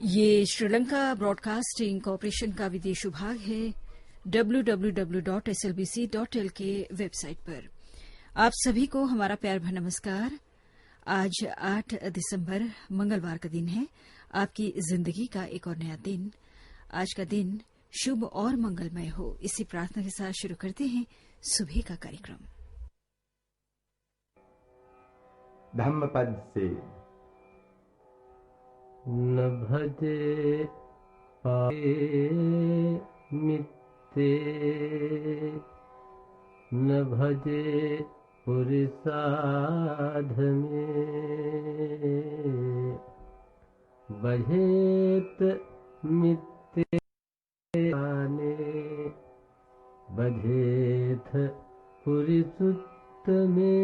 ये Sri Lanka broadcasting corporation का विदेश विभाग है। www.slbc.lk वेबसाइट पर आप सभी को हमारा प्यार भरा नमस्कार। आज 8 दिसंबर मंगलवार का दिन है, आपकी जिंदगी का एक और नया दिन। आज का दिन शुभ और मंगलमय हो, इसी प्रार्थना के साथ शुरू करते हैं सुबह का कार्यक्रम। धम्मपद से न भजे पाए मित्ते, न भजे पुरुषार्थ में, बहेत मित्ते आने, बधेथ पुरुषुत्त में।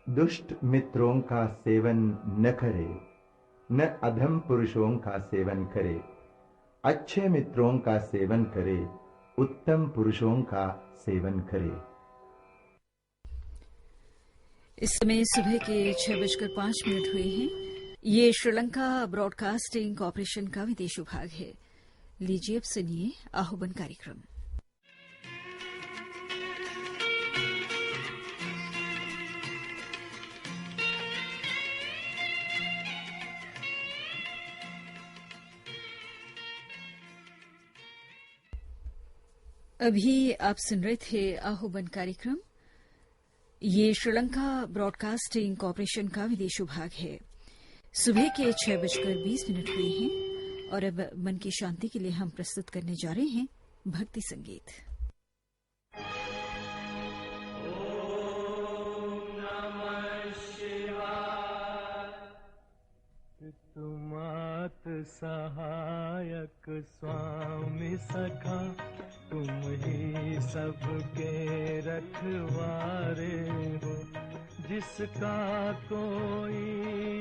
दुष्ट मित्रों का सेवन न करे, न अधम पुरुषों का सेवन करे, अच्छे मित्रों का सेवन करे, उत्तम पुरुषों का सेवन करे। इस समय सुबह के 6:05 हुए हैं। ये श्रीलंका ब्रॉडकास्टिंग कॉरपोरेशन का विदेश विभाग है। लीजिए अब सुनिए आह्वान कार्यक्रम। अभी आप सुन रहे थे आह्वान कार्यक्रम। ये श्रीलंका ब्रॉडकास्टिंग कॉरपोरेशन का विदेश विभाग है। सुबह के 6:20 हुए हैं और अब मन की शांति के लिए हम प्रस्तुत करने जा रहे हैं भक्ति संगीत। तुमात सहायक स्वामी सखा, तुम ही सबके रखवारे हो, जिसका कोई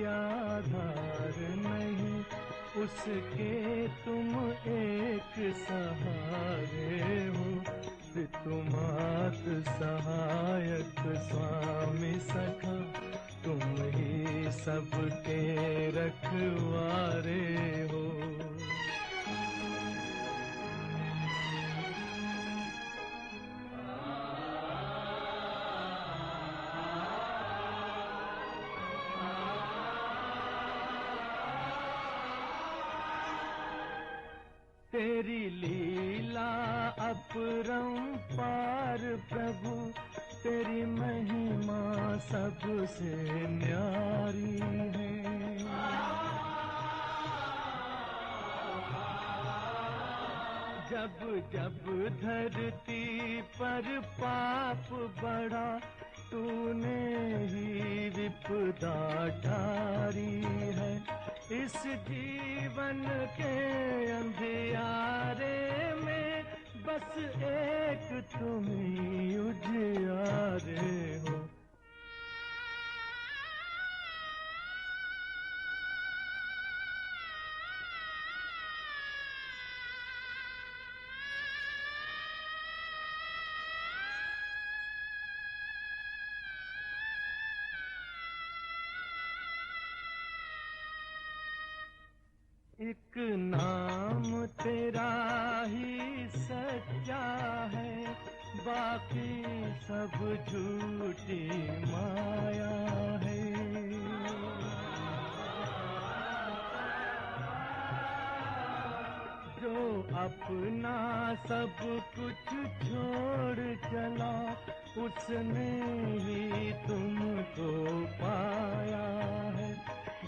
आधार नहीं, उसके तुम एक सहारे हो। तुमात सहायक स्वामी सखा, तुम ही सबके रखवारे हो। तेरी लीला अपरंपार प्रभु, तेरी महिमा सबसे न्यारी है। जब जब धरती पर पाप बढ़ा, तूने ही विपदा टारी है। इस जीवन के अंधियारे में बस एक तुम ही उजियारे हो। एक नाम तेरा ही सच्चा है, बाकी सब झूठी माया है। जो अपना सब कुछ छोड़ चला, उसने ही तुमको पाया है।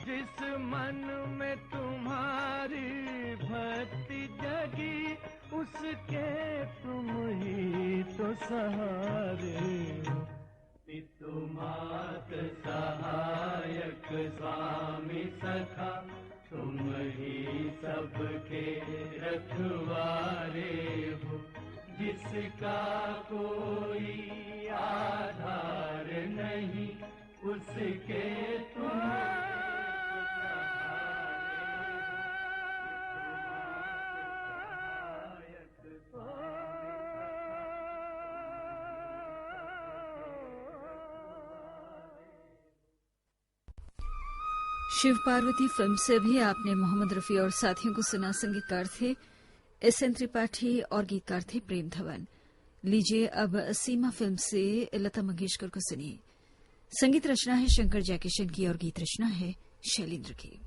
जिस मन में तुम्हारी भक्ति जगी, उसके तुम ही तो सहारे हो। तुमात सहायक स्वामी सखा, तुम ही सबके रखवारे हो, जिसका कोई आधार नहीं, उसके तुम शिव पार्वती फिल्म से भी आपने मोहम्मद रफी और साथियों को सुना। संगीतकार थे एस.एन. त्रिपाठी और गीतकार थे प्रेम धवन। लीजिए अब सीमा फिल्म से लता मंगेशकर को सुनिए। संगीत रचना है शंकर जयकिशन की और गीत रचना है शैलेंद्र की।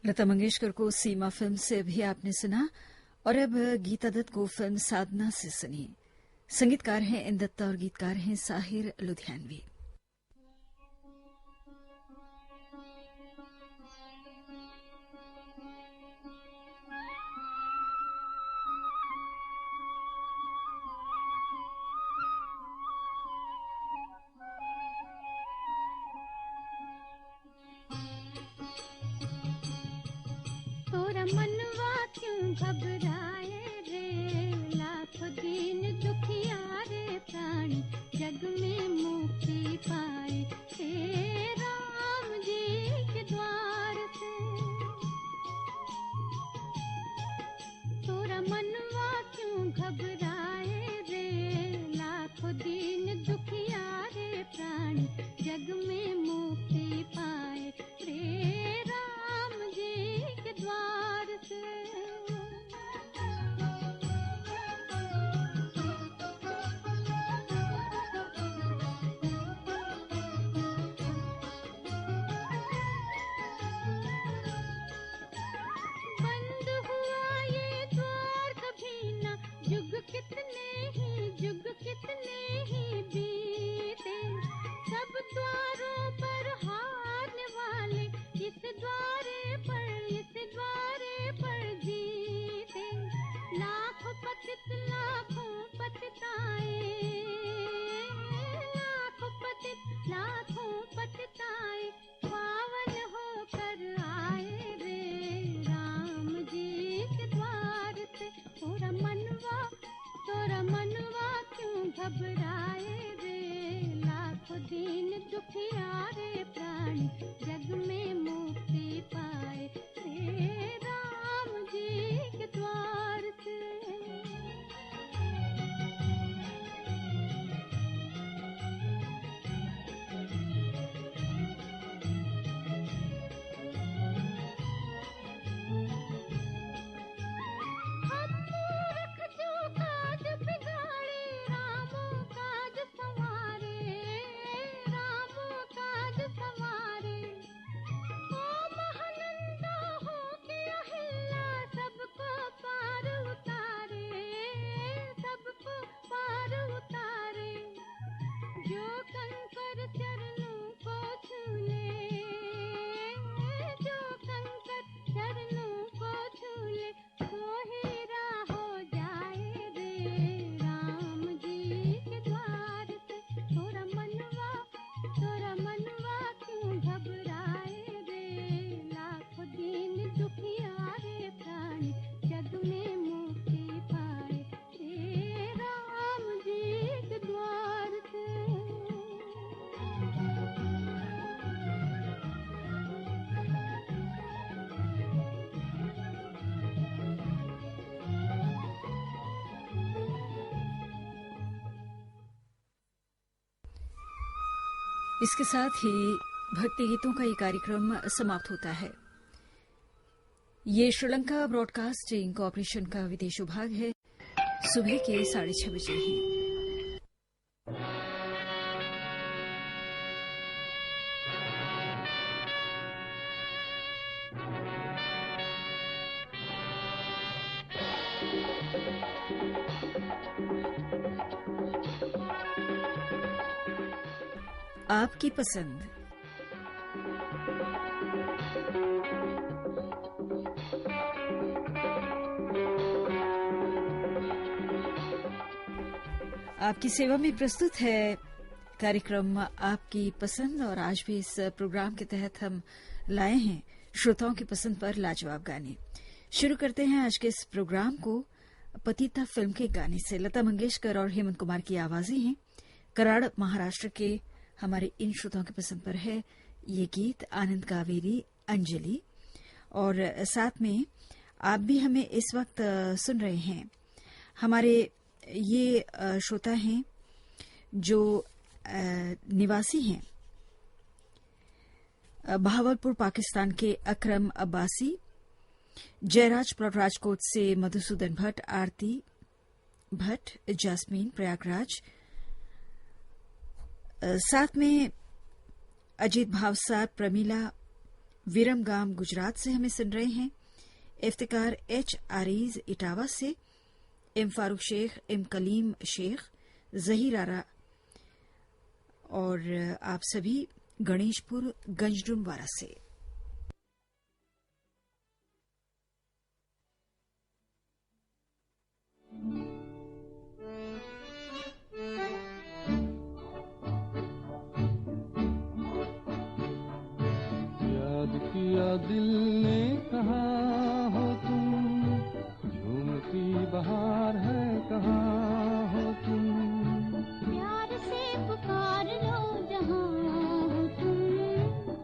लता मंगेशकर को सीमा फिल्म से भी आपने सुना और अब गीता दत्त को फिल्म साधना से सुनिए। संगीतकार हैं एन दत्ता और गीतकार हैं साहिर लुधियानवी। मनवा क्यों घबराए रे, लाख दिन दुखिया रे प्राणी जग में मुक्ति पाए, हे राम जी के द्वार से। तोरा मनवा क्यों घबराए रे, लाख दिन दुखिया रे प्राणी जग में मुक्ति पाए, रे राम जी के द्वार से। कितने ही जुग कितने ही बीते, सब द्वारों पर हारने वाले इस द्वारे पर जीते। लाखों पतित लाखों पतिताए, लाखों पतिताए पावन होकर आए रे राम जी के द्वार से। तोरा मनवा क्यों घबराए रे, लाखों दीन दुखियारे प्राणी जग में मुक्ति पाए रे राम जी के द्वार से। इसके साथ ही भक्ति गीतों का ये कार्यक्रम समाप्त होता है। ये श्रीलंका ब्रॉडकास्टिंग कॉरपोरेशन का विदेश विभाग है। सुबह के 6:30 बजे ही आपकी पसंद। आपकी सेवा में प्रस्तुत है कार्यक्रम आपकी पसंद, और आज भी इस प्रोग्राम के तहत हम लाए हैं श्रोताओं की पसंद पर लाजवाब गाने। शुरू करते हैं आज के इस प्रोग्राम को पतिता फिल्म के गाने से। लता मंगेशकर और हेमंत कुमार की आवाजें हैं। कराड़ महाराष्ट्र के हमारे इन श्रोताओं की पसंद पर है ये गीत। आनंद कावेरी, अंजलि, और साथ में आप भी हमें इस वक्त सुन रहे हैं। हमारे ये श्रोता हैं जो निवासी हैं बहावलपुर पाकिस्तान के अकरम अब्बासी, जयराज प्लॉट राजकोट से मधुसूदन भट्ट, आरती भट्ट, जास्मीन प्रयागराज, साथ में अजीत भावसार, प्रमीला विरमगाम गुजरात से हमें सुन रहे हैं। इफ्तिकार एच आरीज इटावा से, एम फारूक शेख, एम कलीम शेख, जहीर आरा, और आप सभी गणेशपुर गंजडुमवारा से। किया दिल ने कहाँ हो तुम, झूमती बहार है कहाँ हो तुम, प्यार से पुकार लो जहाँ हो तुम,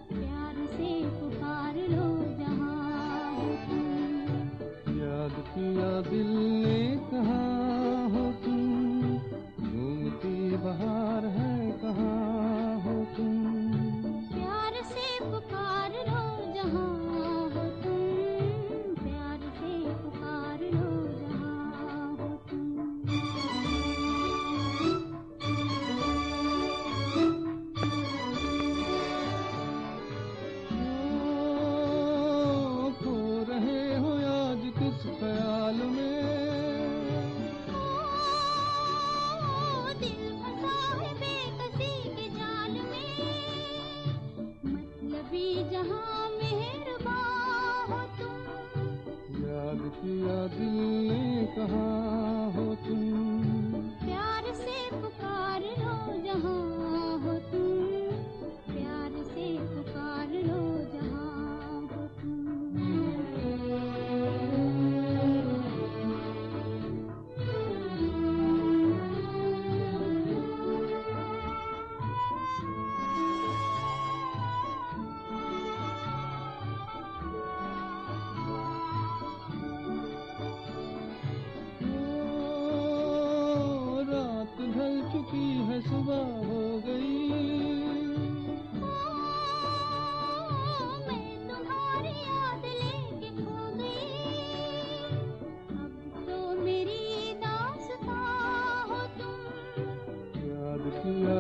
प्यार से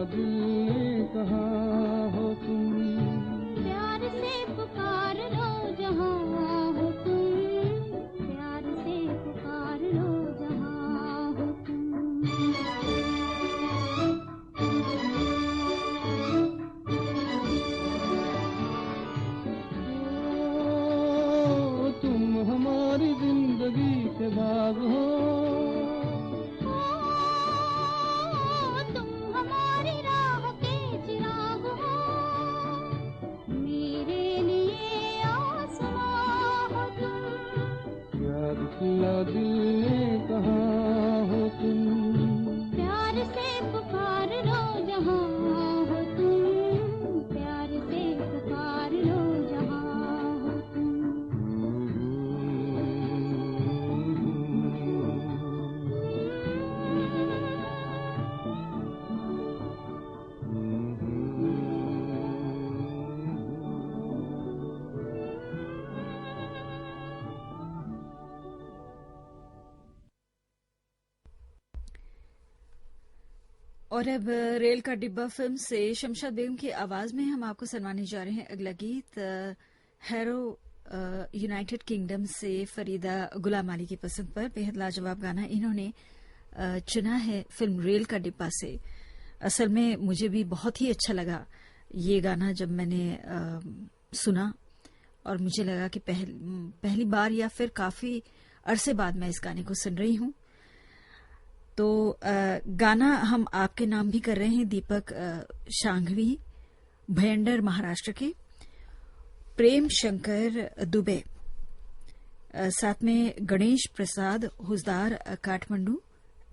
दिल ने कहा हो तुम, प्यार से पुकार लो जहाँ हो तुम, प्यार से पुकार लो जहाँ हो तुम। ओ तुम हमारी जिंदगी के बाग हो, तुम हमारी राह के चिराग हो, मेरे लिए आसमां हो तुम, याद किया दिल ने कहा हो तुम, प्यार से पुकार लो जहाँ हो तुम, प्यार से पुकार लो जहाँ हो तुम। और अब रेल का डिब्बा फिल्म से शमशाद बेगम की आवाज में हम आपको सुनाने जा रहे हैं अगला गीत। हैरो यूनाइटेड किंगडम से फरीदा गुलाम अली की पसंद पर बेहद लाजवाब गाना इन्होंने चुना है फिल्म रेल का डिब्बा से। असल में मुझे भी बहुत ही अच्छा लगा ये गाना जब मैंने सुना, और मुझे लगा कि पहली बार या फिर काफी अरसे बाद मैं इस गाने को सुन रही हूं। तो गाना हम आपके नाम भी कर रहे हैं, दीपक शांघवी भयंडर महाराष्ट्र के, प्रेम शंकर दुबे, साथ में गणेश प्रसाद हुजदार काठमांडू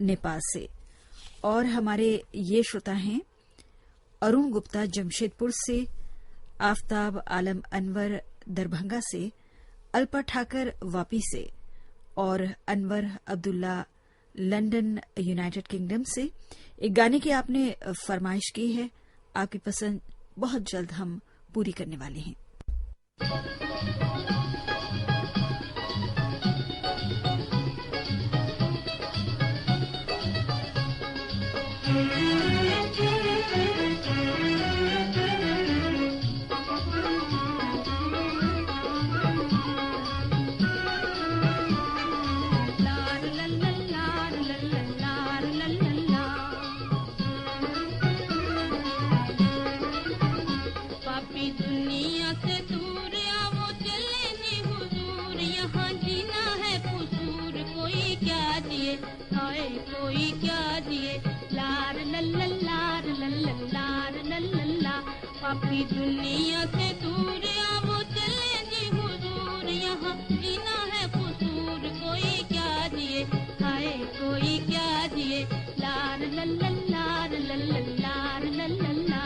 नेपाल से, और हमारे ये श्रोता हैं अरुण गुप्ता जमशेदपुर से, आफताब आलम अनवर दरभंगा से, अल्पा ठाकर वापी से, और Anwar Abdullah London United kingdom से। एक गाने की आपने फरमाइश की है, आपकी पसंद बहुत जल्द हम पूरी करने वाले हैं। पापी दुनिया से दूर वो चले जी हुजूर, यहाँ जीना है कसूर, कोई क्या जिए हाय कोई क्या जिए, लार लल्लार लल्लार लल्ला। पापी दुनिया से दूर वो चले जी हुजूर, यहाँ जीना है कसूर, कोई क्या जिए हाय कोई क्या जिए, लार लल्लार लल्लार लल्ला।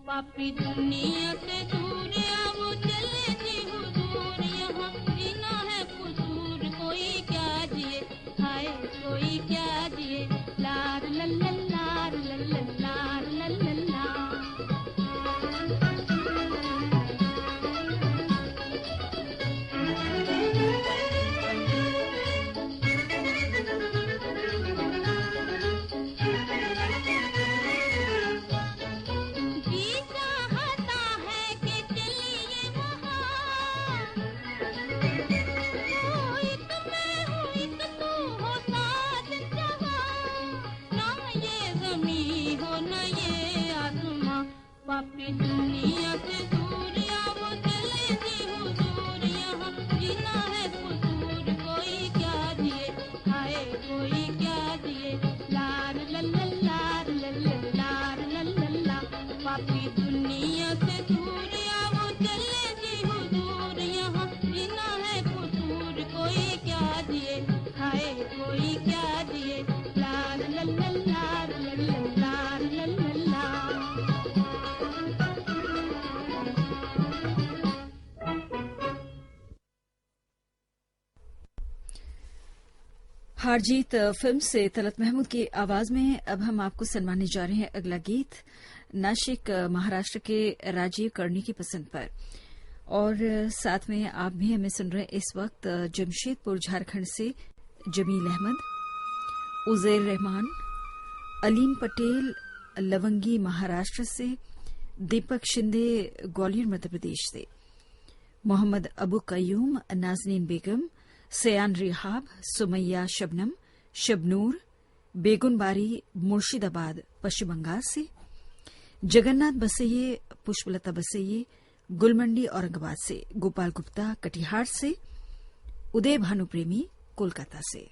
पापी दुनिया से दूर वो चले जी हुजूर, यहाँ जीना है कसूर, कोई क्या जिए हाय कोई क्या जिए, लार लल्लार लल्लार लल्ला। पापी दुनिया से दूर वो चले जी हुजूर, यहाँ जीना है कसूर, कोई क्या जिए हाय कोई क्या जिए, लार लल्लार हारजीत फिल्म से तलत महमूद की आवाज में अब हम आपको सुनवाने जा रहे हैं अगला गीत नासिक महाराष्ट्र के राजीव कर्णी की पसंद पर। और साथ में आप भी हमें सुन रहे हैं इस वक्त जमशेदपुर झारखंड से जमील अहमद, उजैर रहमान, अलीम पटेल लवंगी महाराष्ट्र से, दीपक शिंदे ग्वालियर मध्य प्रदेश से, मोहम्मद अबू कयूम, नाजनीन बेगम, सयान रिहाब, सुमैया शबनम, शबनूर, बेगुनबारी मुर्शिदाबाद पश्चिम बंगाल से, जगन्नाथ बसैये, पुष्पलता बसैये गुलमंडी औरंगाबाद से, गोपाल गुप्ता कटिहार से, उदय भानु प्रेमी कोलकाता से।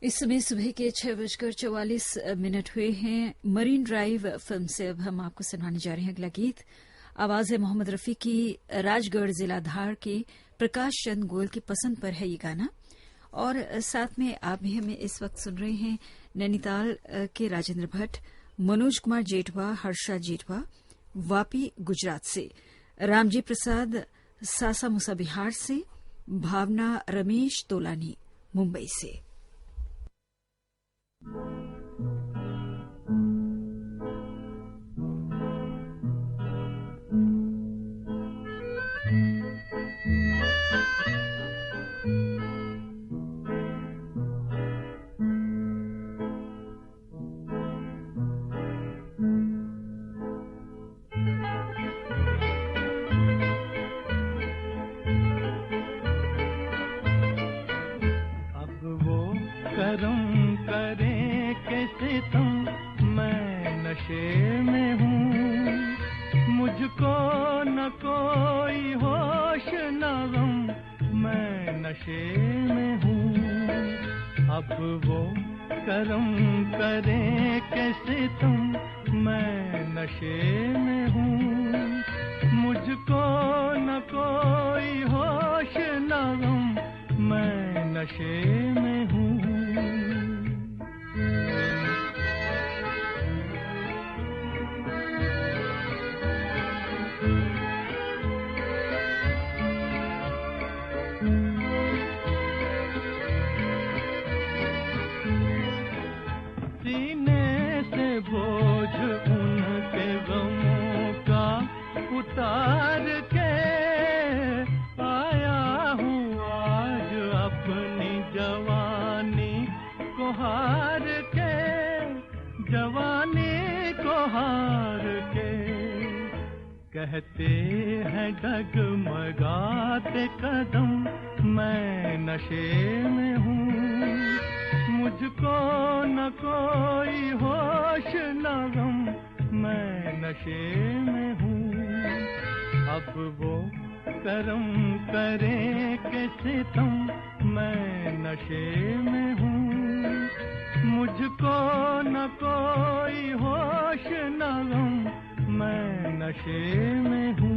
इस समय सुबह के 6:44 हुए हैं। मरीन ड्राइव फिल्म से अब हम आपको सुनाने जा रहे हैं अगला गीत। आवाज है मोहम्मद रफी की। राजगढ़ जिला धार के प्रकाश चंद गोयल की पसंद पर है ये गाना। और साथ में आप भी हमें इस वक्त सुन रहे हैं नैनीताल के राजेंद्र भट्ट, मनोज कुमार जेठवा, हर्षा जेठवा वापी गुजरात से, रामजी प्रसाद सासा मूसा बिहार से, भावना रमेश तोलानी मुंबई से। करम करें नशे में हूँ, मुझको न कोई होश न गम, मैं नशे में हूँ। अब वो करम करे कैसे तुम, मैं नशे में हूँ, मुझको न कोई होश न गम, मैं नशे में हूँ। सीने से बोझ उनके गमों का उतार के आया हूँ आज अपनी जवानी को हार के, जवानी को हार के। कहते हैं डगमगाते कदम, मैं नशे में हूँ, मुझको न कोई होश न गम, मैं नशे में हूँ। अब वो करम करे कैसे तुम, मैं नशे में हूँ, मुझको न कोई होश न गम, मैं नशे में हूँ।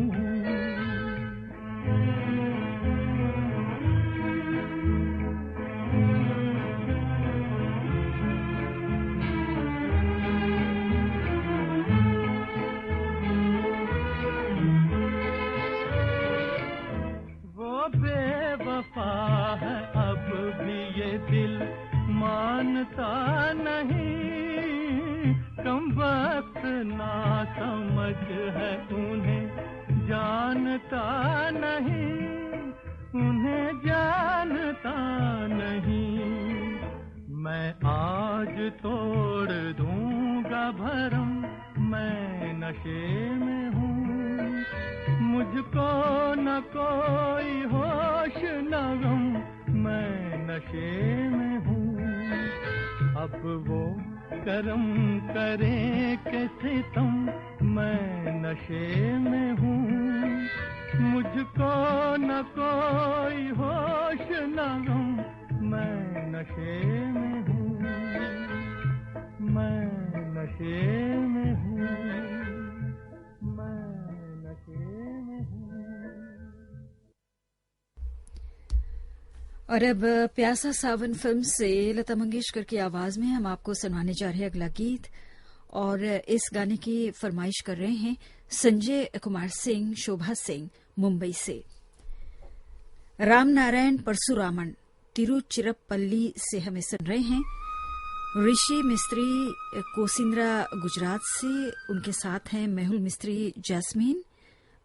बेवफा है अब भी ये दिल मानता नहीं, कम वक्त ना समझ है उन्हें जानता नहीं, उन्हें जानता नहीं। मैं आज तोड़ दूंगा भरम, मैं नशे में हूँ, मुझको न कोई होश न गम, मैं नशे में हूँ। अब वो करम करे कैसे तुम, मैं नशे में हूँ, मुझको न कोई होश न गम, मैं नशे में हूँ, मैं नशे में हूँ, मैं नशे में हूँ। और अब प्यासा सावन फिल्म से लता मंगेशकर की आवाज में हम आपको सुनाने जा रहे हैं अगला गीत। और इस गाने की फरमाइश कर रहे हैं संजय कुमार सिंह, शोभा सिंह मुंबई से। राम नारायण परशुरामन तिरुचिरपल्ली से हमें सुन रहे हैं। ऋषि मिस्त्री कोसिंद्रा गुजरात से, उनके साथ हैं मेहुल मिस्त्री जैस्मीन,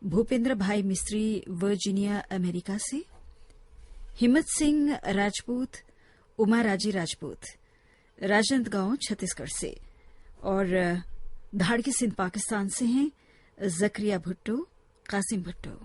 भूपेंद्र भाई मिस्त्री वर्जीनिया अमेरिका से, हिम्मत सिंह राजपूत, उमा राजी राजपूत राजनांदगांव छत्तीसगढ़ से, और धाड़की सिंध पाकिस्तान से हैं जकरिया भुट्टो, कासिम भुट्टो।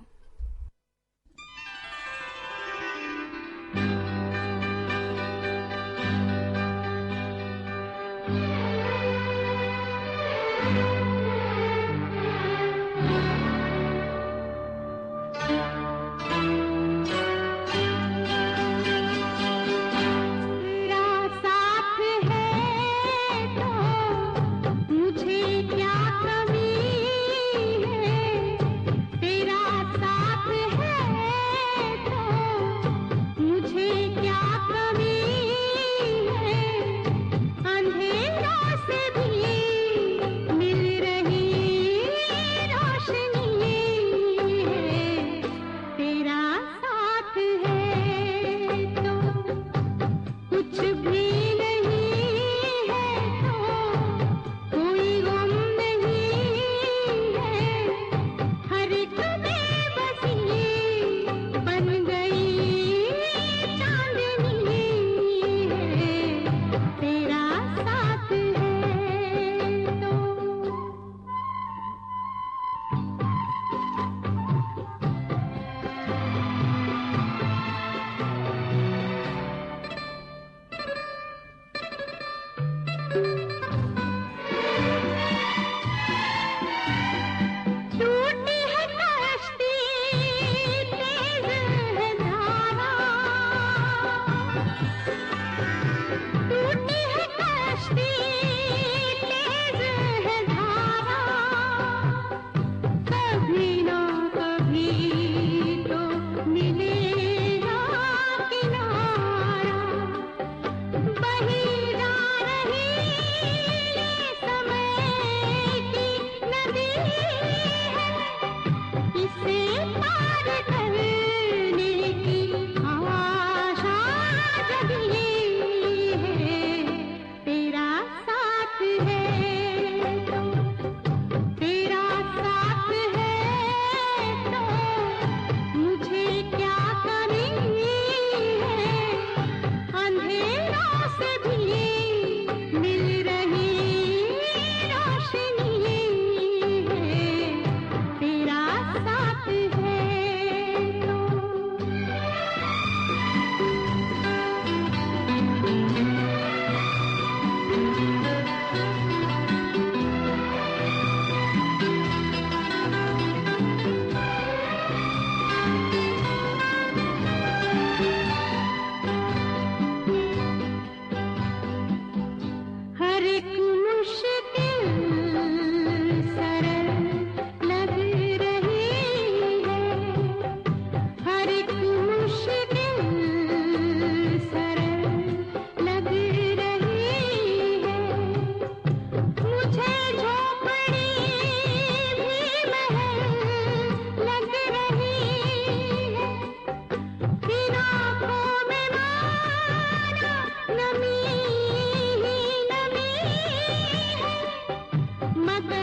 मिल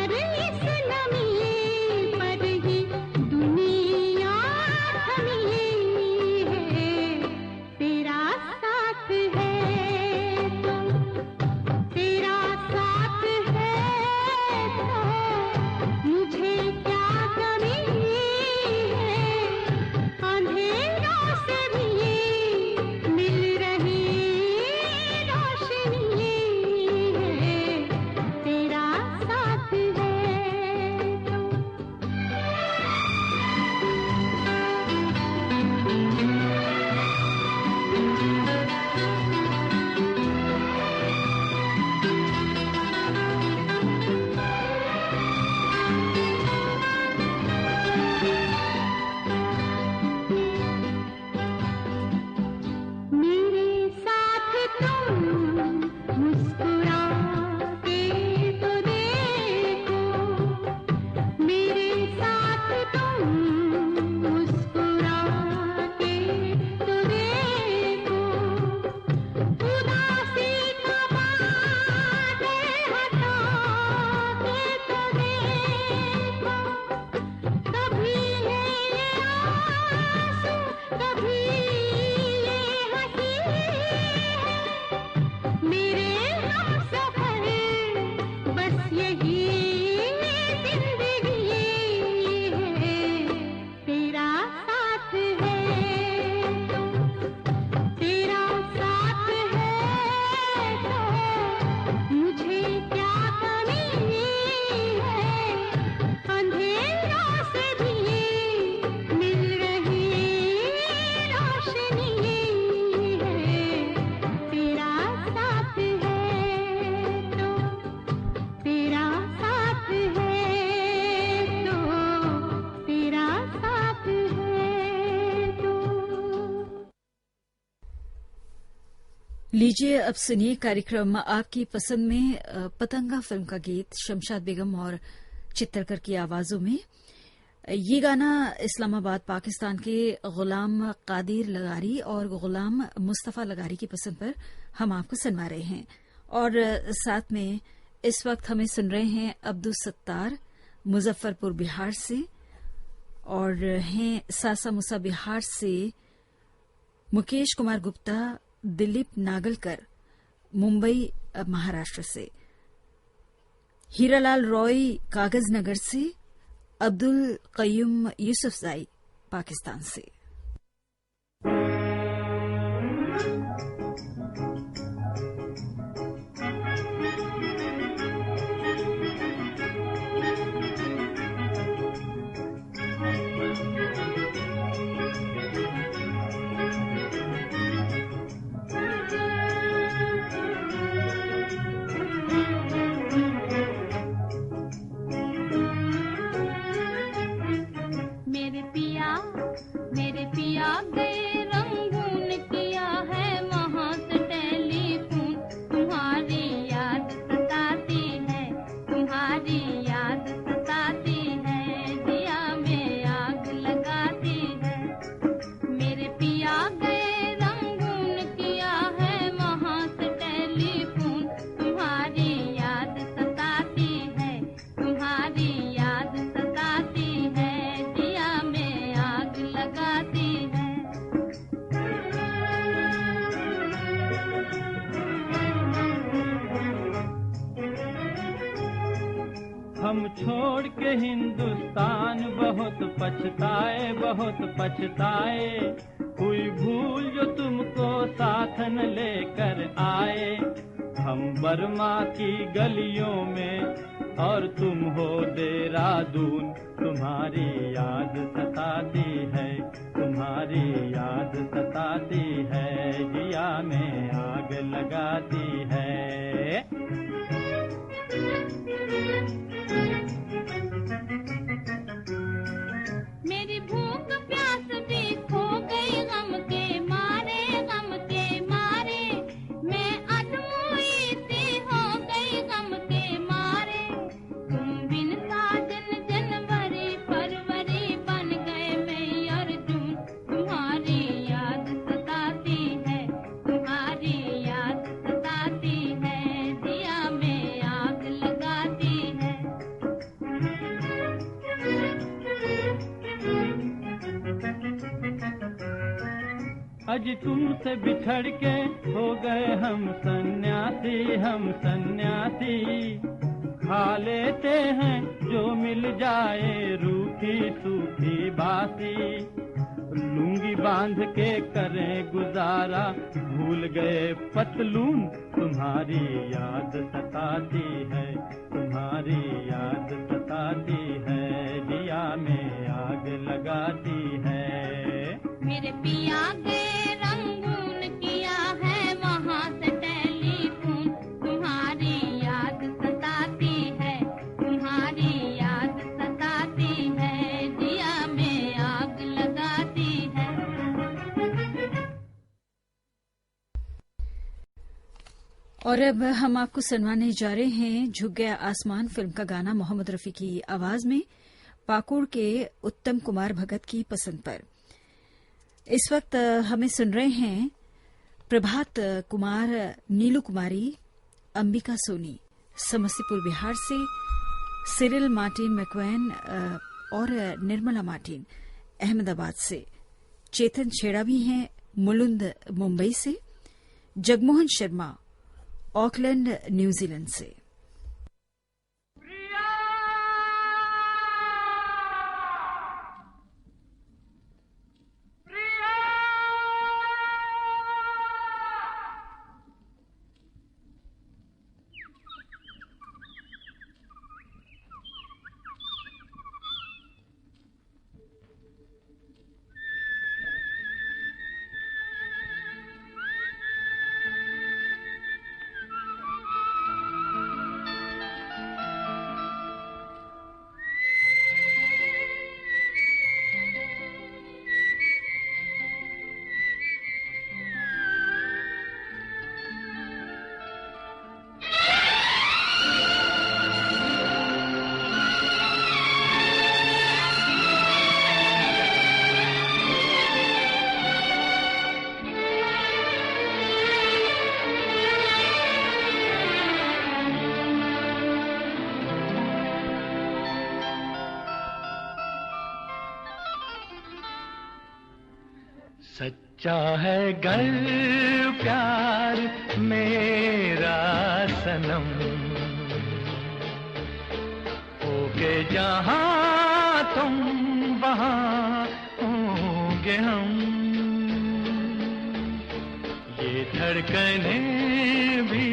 और इस नमी पर ही दुनिया थमी है। तेरा साथ है तो, तेरा साथ है तो मुझे क्या कमी है। अंधेरों से भी मिल रही रोशनी है। तेरा साथ है तो। मेरे साथ तुम मुस्कुरा के तो देखो। मेरे साथ तुम मुस्कुरा के तो देखो। उदासी का बादल हटा के तो देखो। कभी है ये आंसू, कभी ये हंसी है। मेरे हमसफर बस यही जिंदगी है। तेरा साथ है तो, तेरा साथ है तो मुझे क्या कमी है। अंधेरों से भी मिल रही रोशनी है। तेरा साथ है तो, तेरा साथ है तो, तेरा साथ है तो। लीजिए अब सुनिए कार्यक्रम आपकी पसंद में पतंगा फिल्म का गीत शमशाद बेगम और चित्तरकर की आवाजों में। ये गाना इस्लामाबाद पाकिस्तान के गुलाम कादिर लगारी और गुलाम मुस्तफा लगारी की पसंद पर हम आपको सुनवा रहे हैं। और साथ में इस वक्त हमें सुन रहे हैं अब्दुल सत्तार मुजफ्फरपुर बिहार से, और हैं सासा मूसा बिहार से मुकेश कुमार गुप्ता, दिलीप नागलकर मुंबई महाराष्ट्र से, हीरालाल रॉय कागज नगर से, अब्दुल कयूम यूसुफजाई पाकिस्तान से। मेरे पिया गए रंगून किया है वहाँ से टेलीफोन। तुम्हारी याद सताती है, तुम्हारी याद सताती है, दिया में आग लगाती है। मेरे पिया गए रंगून किया है वहाँ से टेलीफोन। तुम्हारी याद सताती है, तुम्हारी याद सताती है, दिया में आग लगाती है। हम छोड़ के हिंदुस्तान बहुत पछताए, बहुत पछताए। कोई भूल जो तुमको साथ न लेकर आए। हम बर्मा की गलियों में और तुम हो देहरादून। तुम्हारी याद सताती है, तुम्हारी याद सताती है, जिया में आग लगाती है। मेरी भूख प्यास भी खो गई गम के मारे, गम के मारे। मैं अधमोई सी हो गई गम के मारे। तुम बिन साजन जनवरी फरवरी बन गए मई और जून। तुम्हारी याद सताती है, तुम्हारी याद सताती आज तुमसे बिछड़ के हो गए हम सन्यासी खा लेते हैं जो मिल जाए रूखी सूखी बासी लुंगी बांध के करें गुजारा भूल गए पतलून तुम्हारी याद सताती है दिया में आग लगाती है मेरे पिया के रंगून किया है वहाँ से टेलीफोन तुम्हारी याद सताती है दिया में आग लगाती है। और अब हम आपको सुनवाने जा रहे हैं झुक गया आसमान फिल्म का गाना मोहम्मद रफी की आवाज में पाकुड़ के उत्तम कुमार भगत की पसंद पर। इस वक्त हमें सुन रहे हैं प्रभात कुमार, नीलू कुमारी, अंबिका सोनी समस्तीपुर बिहार से, सिरिल मार्टिन मैक्वेन और निर्मला मार्टिन अहमदाबाद से, चेतन छेड़ा भी हैं मुलुंद मुंबई से, जगमोहन शर्मा ऑकलैंड न्यूजीलैंड से। सच्चा है गर प्यार मेरा सनम होके जहाँ तुम वहाँ होंगे हम ये धड़कने भी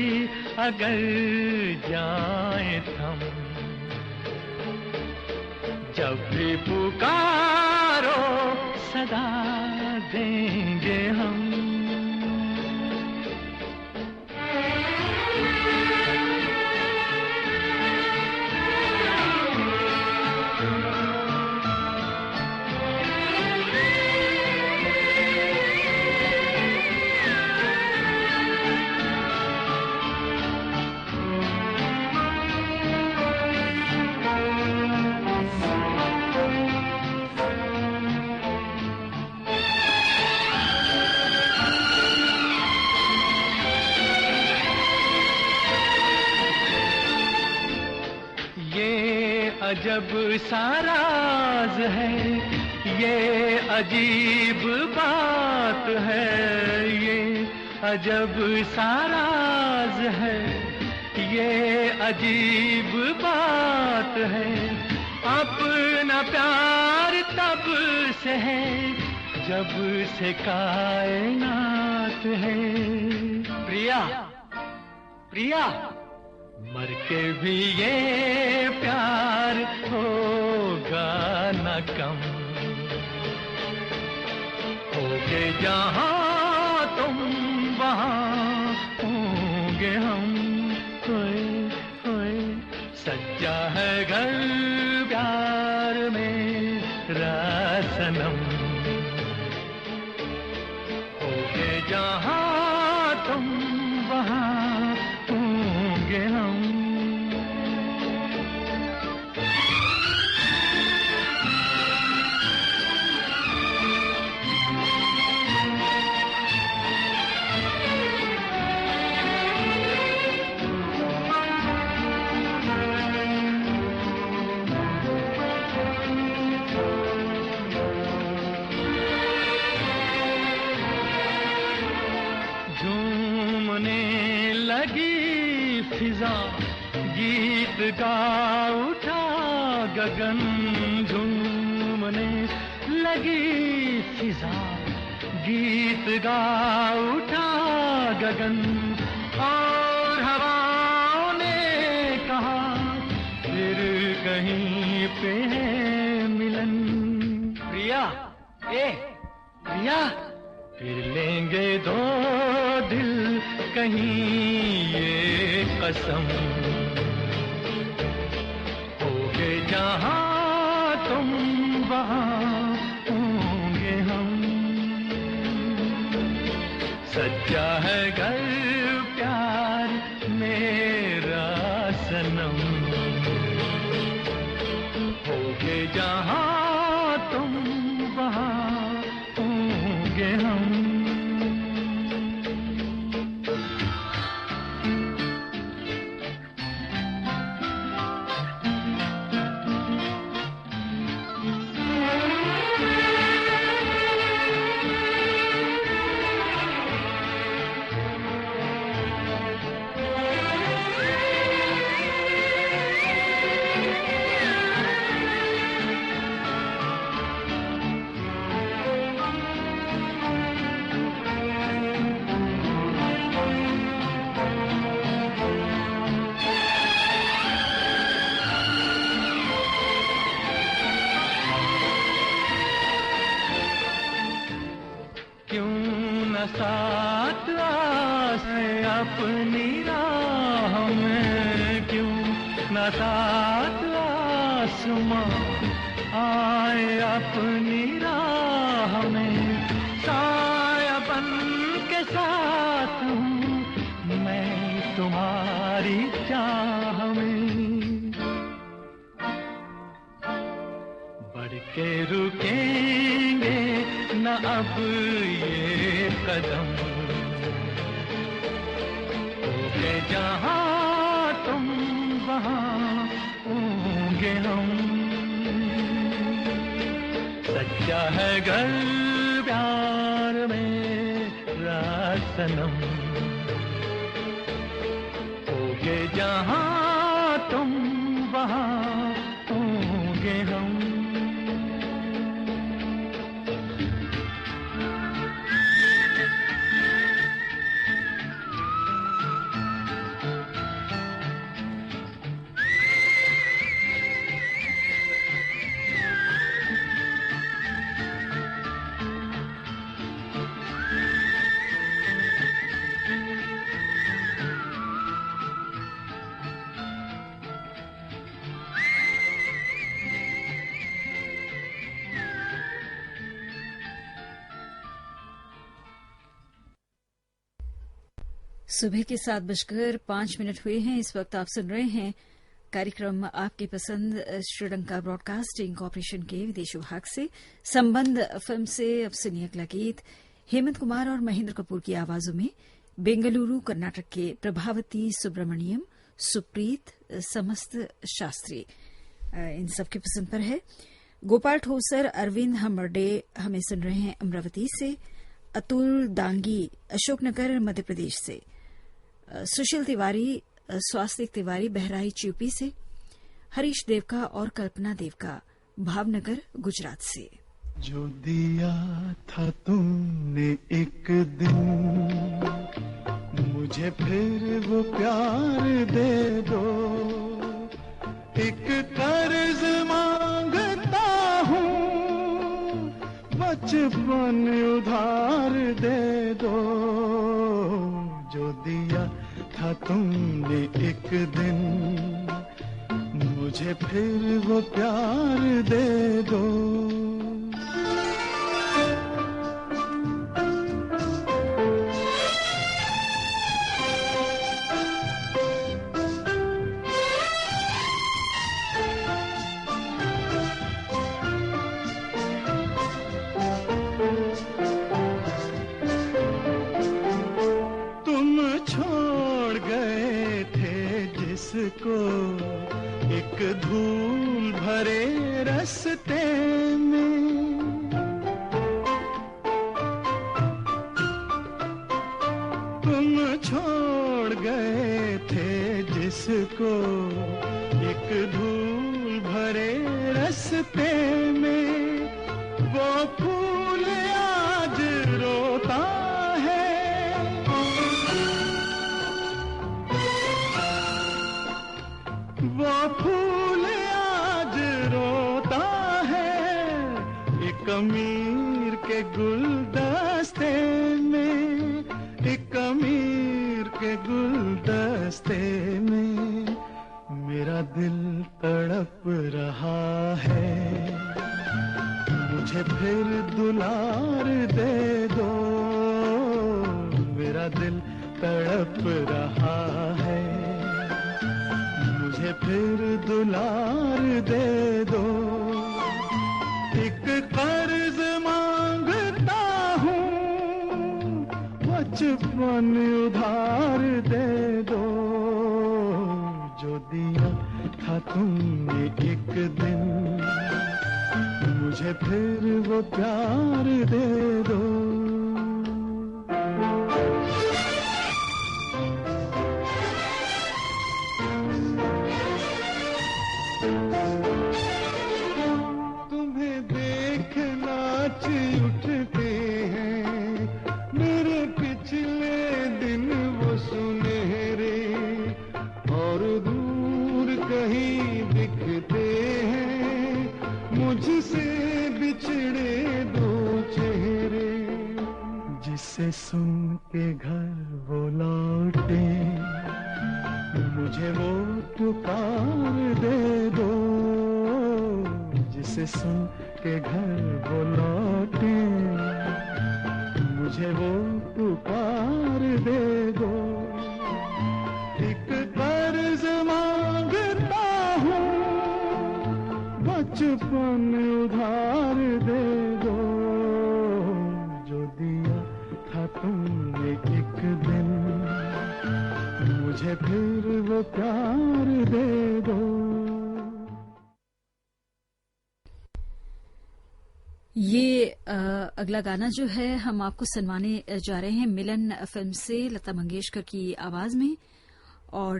अगर जाए थम जब भी पुकारो सदा देंगे हम। अजब सा राज है ये अजीब बात है ये अजब सा राज है ये अजीब बात है अपना प्यार तब से है जब से कायनात है। प्रिया प्रिया मर के भी ये प्यार होगा न कम होके जहाँ तुम वहाँ होंगे हम। होए होए सच्चा है घर प्यार मेरा सनम होके जहाँ तुम वहाँ होंगे हम। गा उठा गगन, झूमने लगी फिजा, गीत गा उठा गगन, और हवाओं ने कहा फिर कहीं पे है मिलन। प्रिया, ए प्रिया, फिर लेंगे दो दिल कहीं ये कसम, होगे जहां तुम वहां होंगे हम। सच्चा है घर प्यार मेरा सनम, होगे जहां तुम वहां होंगे हम। साथ आए अपनी राह में, क्यों न साथ आसमां आए अपनी राह में। साया बन के साथ हूँ मैं तुम्हारी चाह में, बढ़ के रुकेंगे न अब ये कदम, होगे जहां तुम वहां होंगे हम। सच्चा है घर प्यार मेरा सनम, होगे जहां तुम वहां होंगे हम। सुबह के 7:05 हुए हैं। इस वक्त आप सुन रहे हैं कार्यक्रम आपकी पसंद श्रीलंका ब्रॉडकास्टिंग कॉरपोरेशन के विदेश विभाग से। संबंध फिल्म से अब सुनिए अगला गीत हेमंत कुमार और महेंद्र कपूर की आवाजों में। बेंगलुरु कर्नाटक के प्रभावती सुब्रमण्यम, सुप्रीत, समस्त शास्त्री इन सबके पसंद पर है। गोपाल ठोसर, अरविंद हमरडे हमें सुन रहे हैं अमरावती से। अतुल दांगी अशोकनगर मध्य प्रदेश से। सुशील तिवारी, स्वास्तिक तिवारी बहराइच यूपी से। हरीश देवका और कल्पना देवका भावनगर गुजरात से। जो दिया था तुमने एक दिन मुझे फिर वो प्यार दे दो, एक कर्ज मांगता हूँ बचपन उधार दे दो। जो दिया था तुमने एक दिन मुझे फिर वो प्यार दे दो। को एक धूल भरे रास्ते में तुम छोड़ गए थे, जिसको रास्ते में, वो फूल आज रोता है। वो फूल आज रोता है, एक अमीर के गुलदस्ते में, एक अमीर के गुलदस्ते में। मेरा दिल तड़प रहा है, मुझे फिर दुलार दे दो। मेरा दिल तड़प रहा है, मुझे फिर दुलार दे दो। एक कर्ज मांगता हूँ, बचपन उधार दे दो। जो दिया था तुमने एक दिन, मुझे फिर वो प्यार दे दो। तुम्हें देख नाच उठते हैं मेरे पिछले दिन वो सुनहरे, और दूर कहीं दिखते हैं मुझसे बिछड़े दो चेहरे। जिसे सुन के घर वो लौटे, मुझे वो पुकार दे दो। जिसे सुन के घर वो लौटे, मुझे वो पुकार दे दो। एक कर्ज मांगता हूँ, बचपन उधार दे दो। जो दिया था तुमने एक दिन, मुझे फिर वो प्यार दे दो। ये अगला गाना जो है हम आपको सुनवाने जा रहे हैं मिलन फिल्म से, लता मंगेशकर की आवाज में। और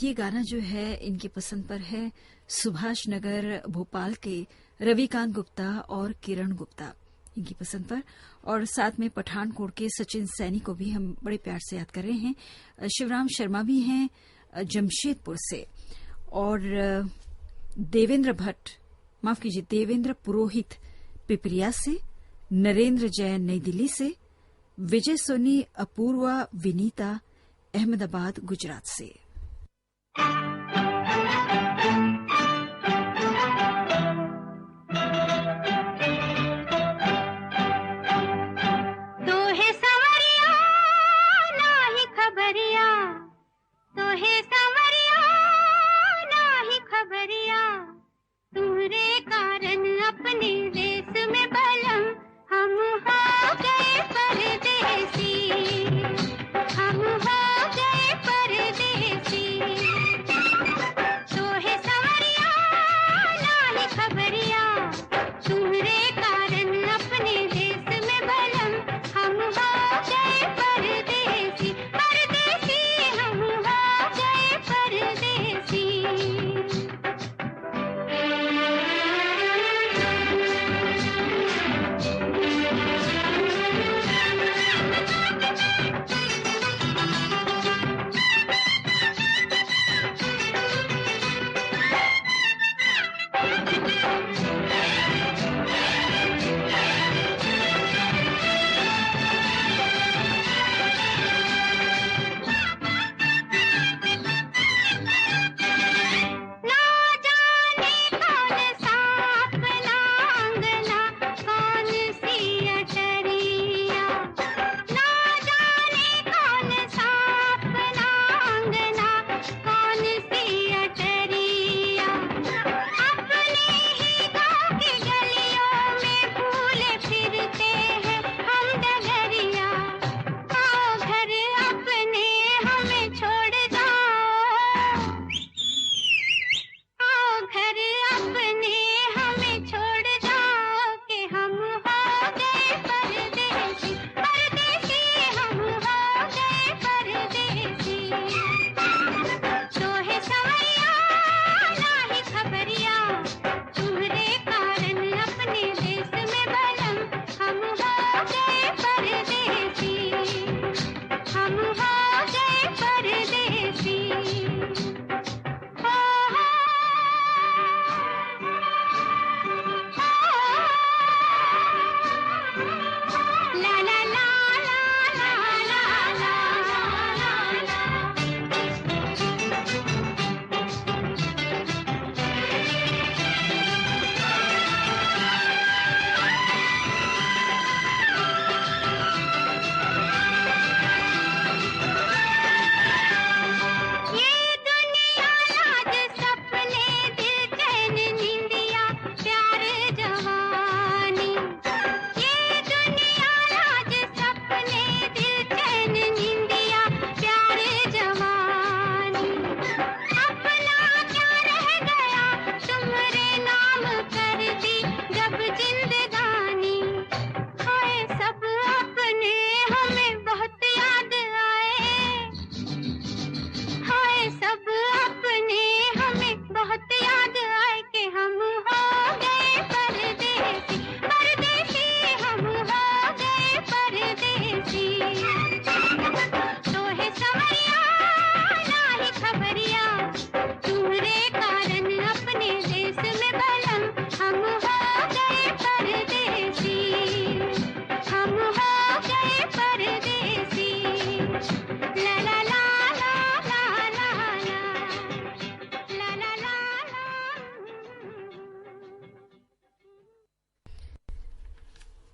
ये गाना जो है इनकी पसंद पर है सुभाष नगर भोपाल के रविकांत गुप्ता और किरण गुप्ता, इनकी पसंद पर। और साथ में पठानकोट के सचिन सैनी को भी हम बड़े प्यार से याद कर रहे हैं। शिवराम शर्मा भी हैं जमशेदपुर से, और देवेंद्र पुरोहित पिपरिया से, नरेंद्र जैन नई दिल्ली से, विजय सोनी अपूर्वा विनीता अहमदाबाद गुजरात से। तो है संवरिया नाही खबरिया, तो है संवरिया नाही खबरिया, तुम्हारे कारण अपने देश में बलम हम हो गए परदेसी, हम हो गए परदेसी।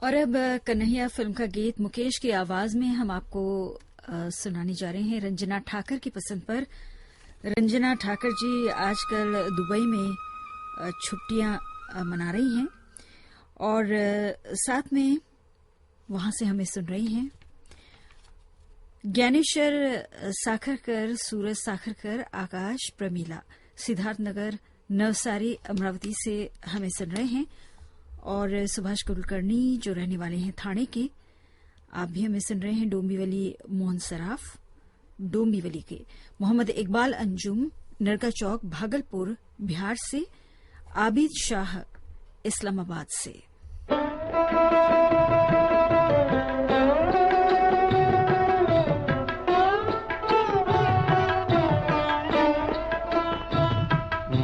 और अब कन्हैया फिल्म का गीत मुकेश की आवाज में हम आपको सुनाने जा रहे हैं रंजना ठाकर की पसंद पर। रंजना ठाकर जी आजकल दुबई में छुट्टियां मना रही हैं और साथ में वहां से हमें सुन रही हैं। ज्ञानेश्वर साखरकर, सूरज साखरकर, आकाश, प्रमीला सिद्धार्थनगर, नवसारी, अमरावती से हमें सुन रहे हैं। और सुभाष कुलकर्णी जो रहने वाले हैं थाने के, आप भी हमें सुन रहे हैं। डोंबिवली मोहन सराफ, डोंबिवली के मोहम्मद इकबाल अंजुम, नरका चौक, भागलपुर बिहार से, आबिद शाह इस्लामाबाद से।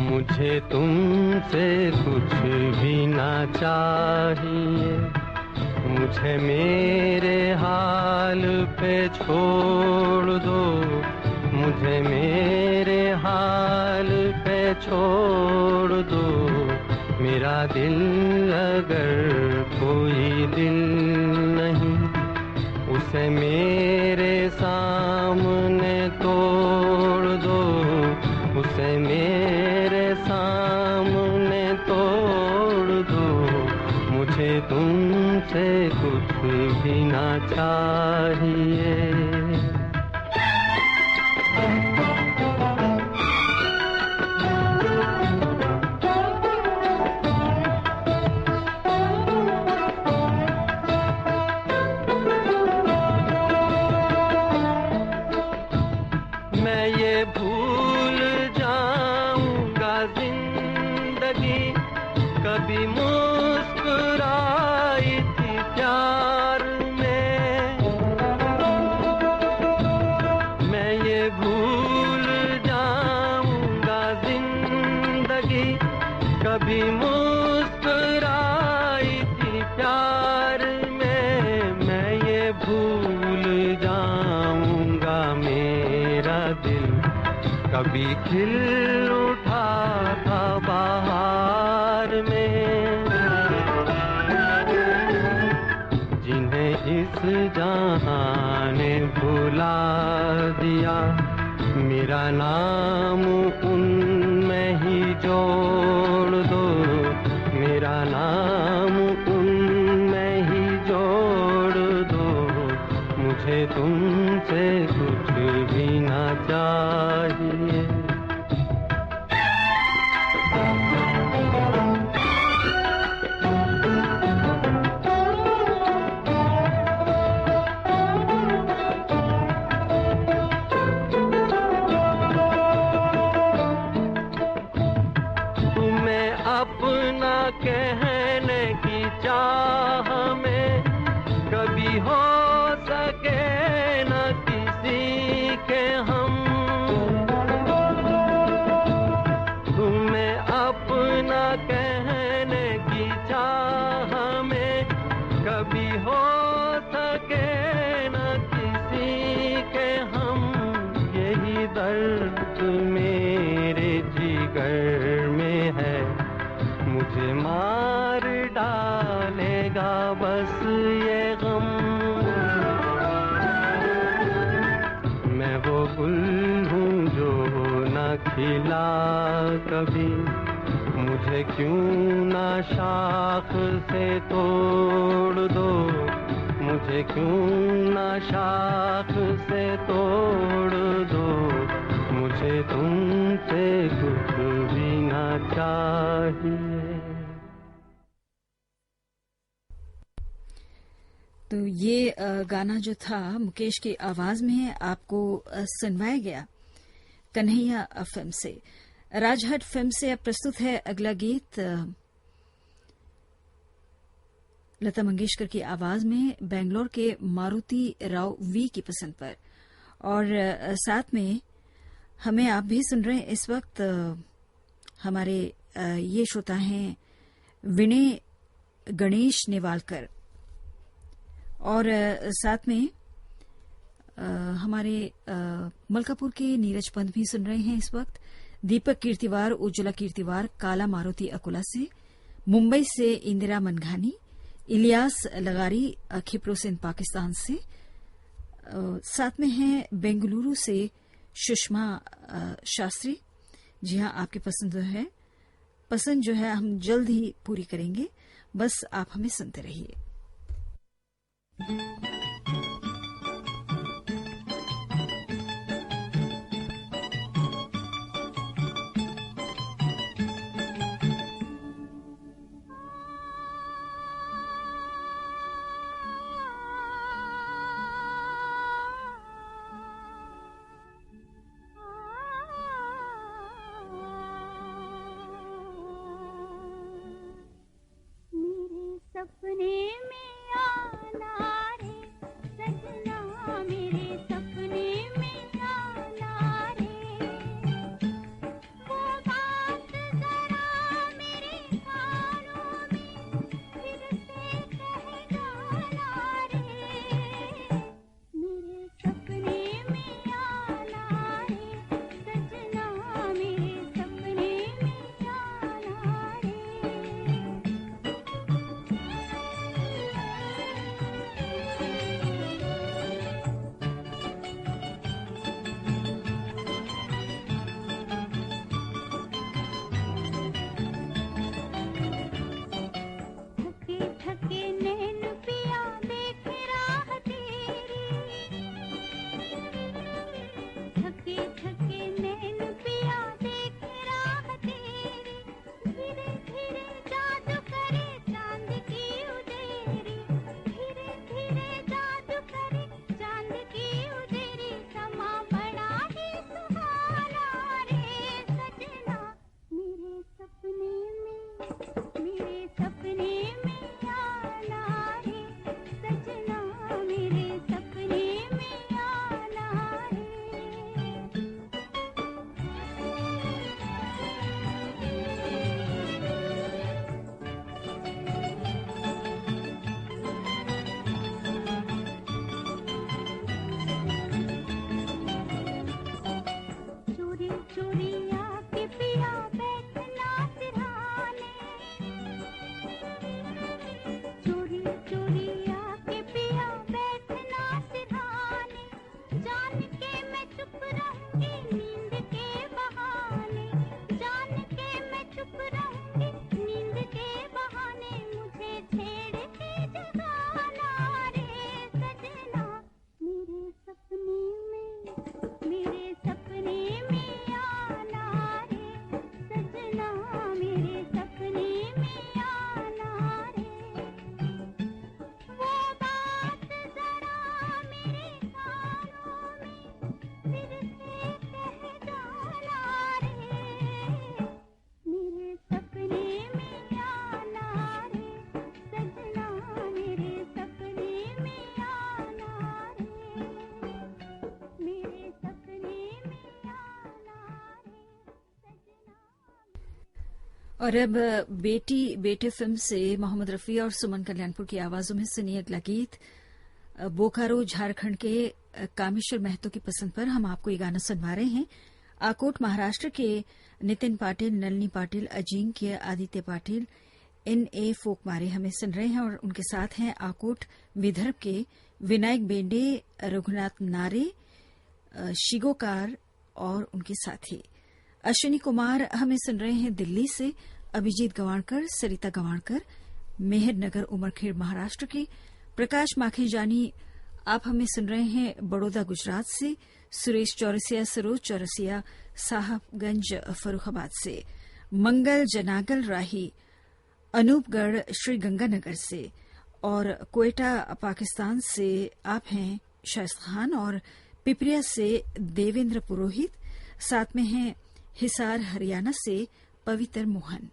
मुझे तुमसे कुछ भी ना चाहिए, मुझे मेरे हाल पे छोड़ दो, मुझे मेरे हाल पे छोड़ दो। मेरा दिल अगर कोई दिल नहीं, उसे मेरे सामने तोड़ दो, उसे मेरे सामने तोड़ दो। मुझे तुमसे कुछ भी ना चाहिए। मैं ये भूल जाऊंगा जिंदगी कभी मुस्कुराई थी प्यार में। मैं ये भूल जाऊंगा जिंदगी कभी मुस्कुराई थी प्यार में। मैं ये भूल जाऊंगा मेरा दिल कभी खिल उठा था बाहर में। जिन्हें इस जहां ने भुला दिया, मेरा नाम उनमें ही जोड़ दो, मेरा नाम उनमें ही जोड़ दो। मुझे तुमसे कुछ भी ना चाहिए। तुम्हें अपना कहने की चाह में कभी हो सके न किसी के हम। तुम्हें अपना कहने की चाह में कभी हो सके न किसी के हम। यही दर्द मेरे जिगर में है, मुझे मार डालेगा बस ये गम। मैं वो गुल हूँ जो न खिला कभी, मुझे क्यों ना शाख से तोड़ दो, मुझे क्यों ना शाख से तोड़ दो। मुझे तुमसे कुछ भी ना चाहिए। तो ये गाना जो था मुकेश की आवाज में आपको सुनवाया गया कन्हैया फिल्म से। राजहट फिल्म से अब प्रस्तुत है अगला गीत लता मंगेशकर की आवाज में, बेंगलोर के मारुति राव वी की पसंद पर। और साथ में हमें आप भी सुन रहे हैं इस वक्त। हमारे ये श्रोता हैं विनय गणेश नेवालकर, और साथ में हमारे मलकापुर के नीरज पंत भी सुन रहे हैं इस वक्त। दीपक कीर्तिवार, उज्ज्वला कीर्तिवार, काला मारुति अकोला से, मुंबई से इंदिरा मनघानी, इलियास लगारी खिप्रोसिन पाकिस्तान से। साथ में हैं बेंगलुरु से सुषमा शास्त्री। जी हाँ, आपकी पसंद जो है हम जल्द ही पूरी करेंगे, बस आप हमें सुनते रहिए। मेरे सपने में आना रे सजना, मेरे सपने में आना रे, वो बात जरा मेरे कानों में फिर से कह जाना रे। मेरे सपने में आना रे सजना, मेरे सपने में आना रे। थके थके नैन पिया देख राह तेरी, थके थके नैन पिया देख राह तेरी, धीरे धीरे जादू करे चांद की उदेरी, धीरे धीरे जादू करे चांद की उदेरी, समा बड़ा ही सुहाना रे सजना, मेरे सपने में आना रे सजना, मेरे सपने में आना रे। चोरी चोरी आके पिया बैठना सिरहाने, चोरी चोरी आके पिया बैठना सिरहाने, जान के मैं चुप रहूंगी नींद के बहाने, जान के मैं चुप रहूंगी नींद के बहाने, मुझे छेड़ के जगाना रे सजना, मेरे सपने में आना रे सजना, मेरे सपने में आना रे, वो बात जरा मेरे कानों में फिर से कह जाना रे। मेरे सपने में आना रे सजना, मेरे सपने में आना रे, मेरे सपने में आना रे सजना। और अब बेटी बेटे फिल्म से मोहम्मद रफी और सुमन कल्याणपुर की आवाजों में सुनिए अगला गीत। बोकारो झारखंड के कामेश्वर महतो की पसंद पर हम आपको ये गाना सुनवा रहे हैं। आकोट महाराष्ट्र के नितिन पाटिल, नलिनी पाटिल, अजिंक्य, आदित्य पाटिल, N.A. फोकमारे हमें सुन रहे हैं, और उनके साथ हैं आकोट विदर्भ के विनायक बेंडे, रघुनाथ नारे, शिगोकार और उनके साथी अश्विनी कुमार हमें सुन रहे हैं दिल्ली से, अभिजीत गवाणकर, सरिता गवाणकर, मेहरनगर उमरखेड़ महाराष्ट्र के, प्रकाश माखीजानी आप हमें सुन रहे हैं बड़ौदा गुजरात से, सुरेश चौरसिया, सरोज चौरसिया साहबगंज फर्रुखाबाद से, मंगल जनागल राही अनूपगढ़ श्री गंगानगर से, और कोयटा पाकिस्तान से आप हैं शाइस्त खान, और पिपरिया से देवेंद्र पुरोहित, साथ में हैं हिसार हरियाणा से पवित्र मोहन।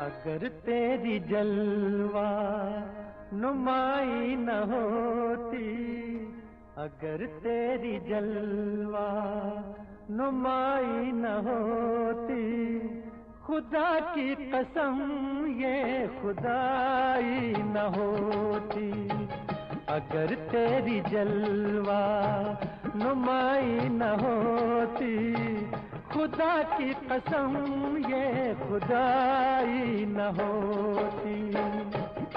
अगर तेरी जलवा नुमाई न होती अगर तेरी जलवा नुमाई न होती, खुदा की कसम ये खुदाई न होती। अगर तेरी जलवा नुमाई न होती, खुदा की कसम ये खुदाई न होती।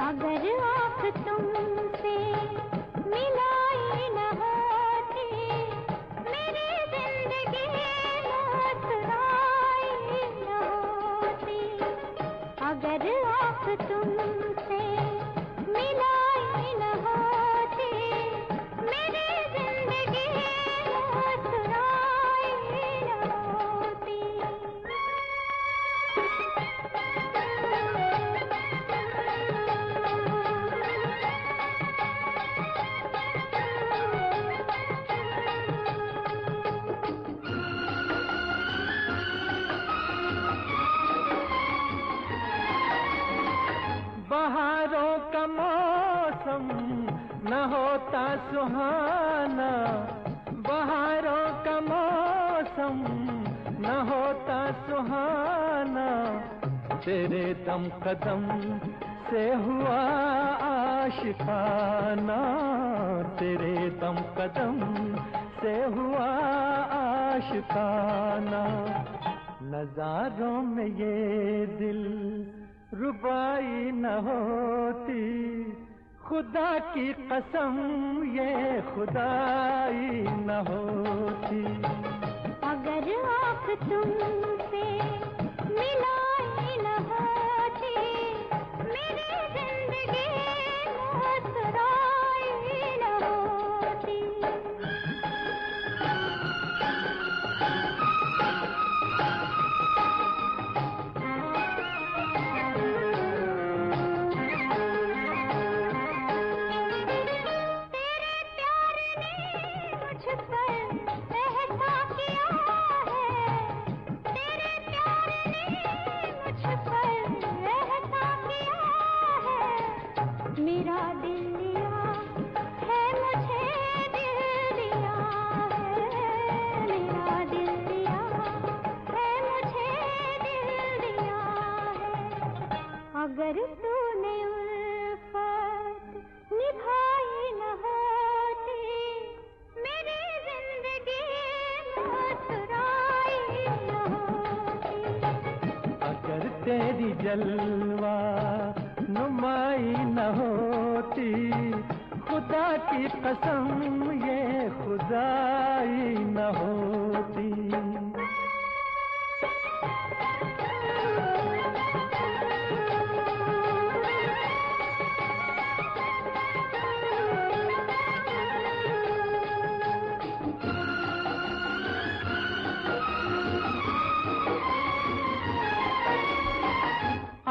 अगर आँख तुमसे मिलाई न होती, मेरी जिंदगी मुस्कुराई न होती। अगर आँख तुमसे मिलाई न होती, मेरी जिंदगी मुस्कुराई न होती। बहारों का मौसम न होता सुहाना, बहारों का मौसम न होता सुहाना। तेरे दम कदम से हुआ आशिकाना, तेरे दम कदम से हुआ आशिकाना। नजारों में ये दिल रुबाई न होती, खुदा की कसम ये खुदाई न होती। अगर आँख तुमसे मिलाई न होती, मेरी जिंदगी मुस्कुराई न होती। मेरा दिल लिया है, मुझे दिल दिया है। मेरा दिल लिया है, मुझे दिल दिया है। अगर तूने उल्फत निभाई न होती, मेरी जिंदगी मुस्कुराई न होती। अगर तेरी जलवा नुमाई न होती, खुदा की कसम ये खुदाई न होती।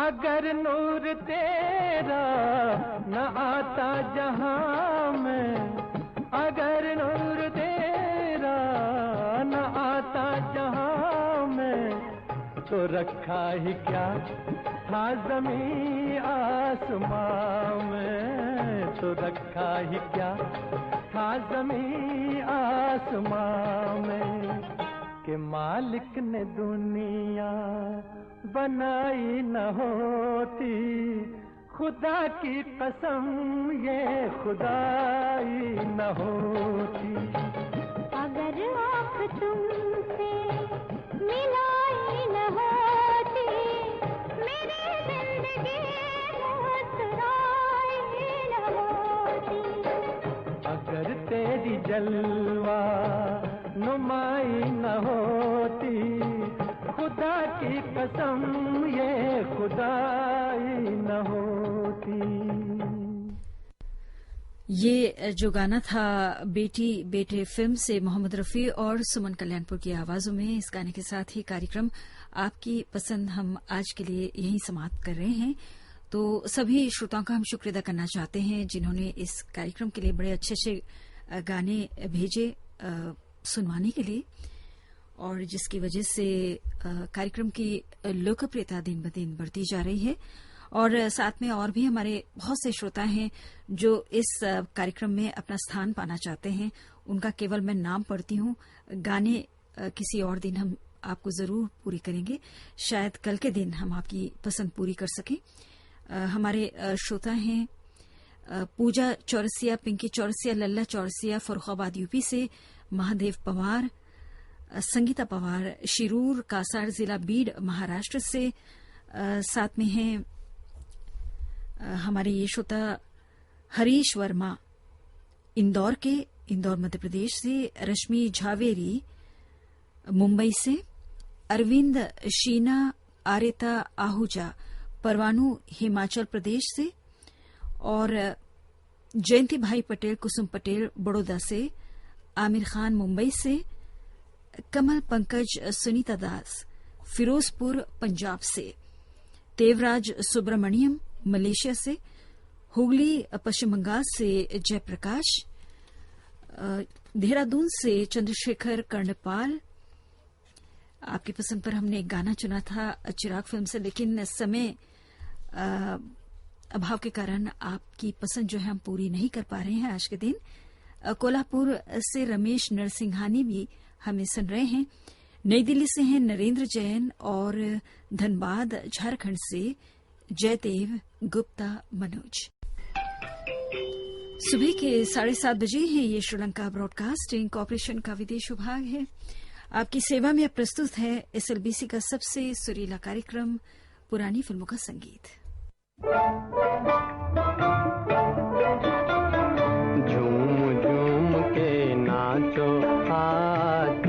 अगर नूर तेरा न आता जहां में, अगर नूर तेरा न आता जहां में, तो रखा ही क्या था ज़मीं आसमां में। तो रखा ही क्या था ज़मीं आसमां में। कि मालिक ने दुनिया बनाई न होती, खुदा की कसम ये खुदाई न होती। अगर आँख तुमसे मिलाई न होती, मेरी जिंदगी मुस्कुराई न होती। अगर तेरी जलवा नुमाई न होती, खुदा की कसम ये खुदाई न होती। ये जो गाना था बेटी बेटे फिल्म से मोहम्मद रफी और सुमन कल्याणपुर की आवाजों में, इस गाने के साथ ही कार्यक्रम आपकी पसंद हम आज के लिए यहीं समाप्त कर रहे हैं। तो सभी श्रोताओं का हम शुक्रिया अदा करना चाहते हैं जिन्होंने इस कार्यक्रम के लिए बड़े अच्छे अच्छे गाने भेजे सुनवाने के लिए, और जिसकी वजह से कार्यक्रम की लोकप्रियता दिन ब दिन बढ़ती जा रही है। और साथ में और भी हमारे बहुत से श्रोता हैं जो इस कार्यक्रम में अपना स्थान पाना चाहते हैं। उनका केवल मैं नाम पढ़ती हूँ, गाने किसी और दिन हम आपको जरूर पूरी करेंगे। शायद कल के दिन हम आपकी पसंद पूरी कर सकें। हमारे श्रोता हैं पूजा चौरसिया, पिंकी चौरसिया, लल्ला चौरसिया, फर्रुखाबाद यूपी से, महादेव पवार, संगीता पवार, शिरूर कासार जिला बीड महाराष्ट्र से। साथ में हैं हमारे ये श्रोता हरीश वर्मा इंदौर मध्य प्रदेश से, रश्मि झावेरी मुंबई से, अरविंद शीना आरेता आहूजा परवाणु हिमाचल प्रदेश से, और जयंती भाई पटेल कुसुम पटेल बड़ौदा से, आमिर खान मुंबई से, कमल पंकज सुनीता दास फिरोजपुर पंजाब से, देवराज सुब्रमण्यम मलेशिया से, हुगली पश्चिम बंगाल से जयप्रकाश, देहरादून से चंद्रशेखर कर्णपाल। आपकी पसंद पर हमने एक गाना चुना था चिराग फिल्म से, लेकिन समय अभाव के कारण आपकी पसंद जो है हम पूरी नहीं कर पा रहे हैं आज के दिन। कोल्हापुर से रमेश नरसिंघानी भी हमें सुन रहे हैं। नई दिल्ली से हैं नरेंद्र जैन, और धनबाद झारखंड से जयदेव गुप्ता मनोज। सुबह के 7:30 बजे हैं। ये श्रीलंका ब्रॉडकास्टिंग कॉरपोरेशन का विदेश विभाग है। आपकी सेवा में अब प्रस्तुत है एसएलबीसी का सबसे सुरीला कार्यक्रम पुरानी फिल्मों का संगीत। झूम झूम के नाचो आज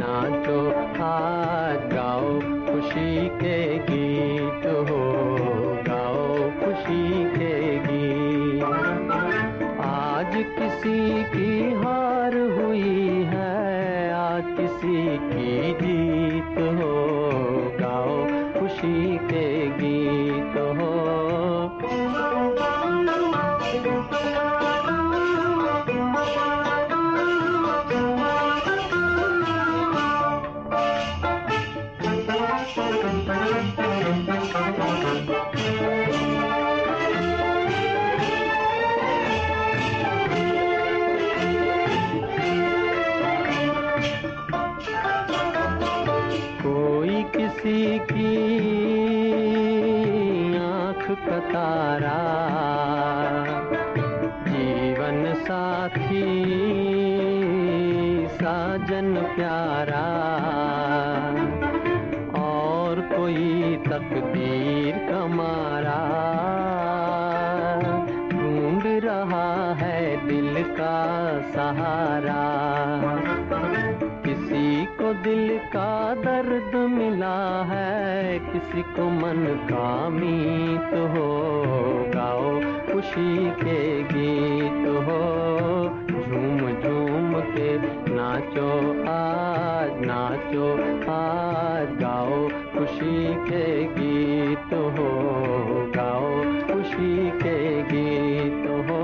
गाओ खुशी के गीत हो, गाओ खुशी के गीत। आज किसी की हार हुई है, आज किसी की जीत हो, गाओ खुशी के गीत हो। कोई किसी की आँख का तारा, जीवन साथी साजन प्यारा, और कोई तकदीर का मारा ढूंढ रहा है दिल का सहारा। किसी को दिल का दर्द मिला है, किसी को मन का मीत हो, गाओ खुशी के गीत हो। झूम झूम के नाचो आज गाओ खुशी के गीत हो, गाओ खुशी के गीत हो।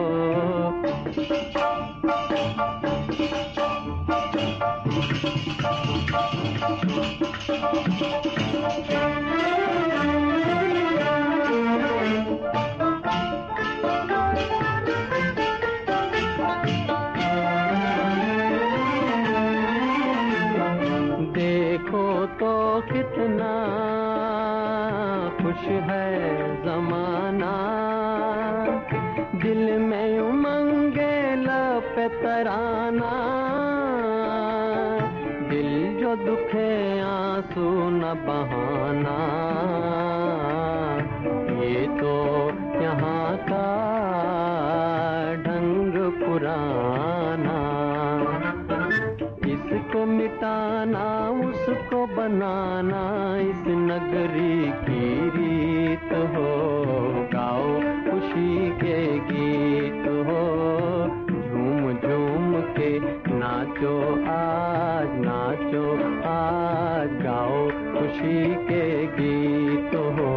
देखो तो कितना खुश है जमाना, दिल में उमंगे लपे तराना। दिल जो दुखे आंसू न बहाना, ये तो यहाँ का ढंग पुराना। इसको मिटाना उसको बनाना, इस नगरी की रीत हो, गाओ खुशी के गीत हो। झूम झूम के नाचो आज गाओ खुशी के गीत हो,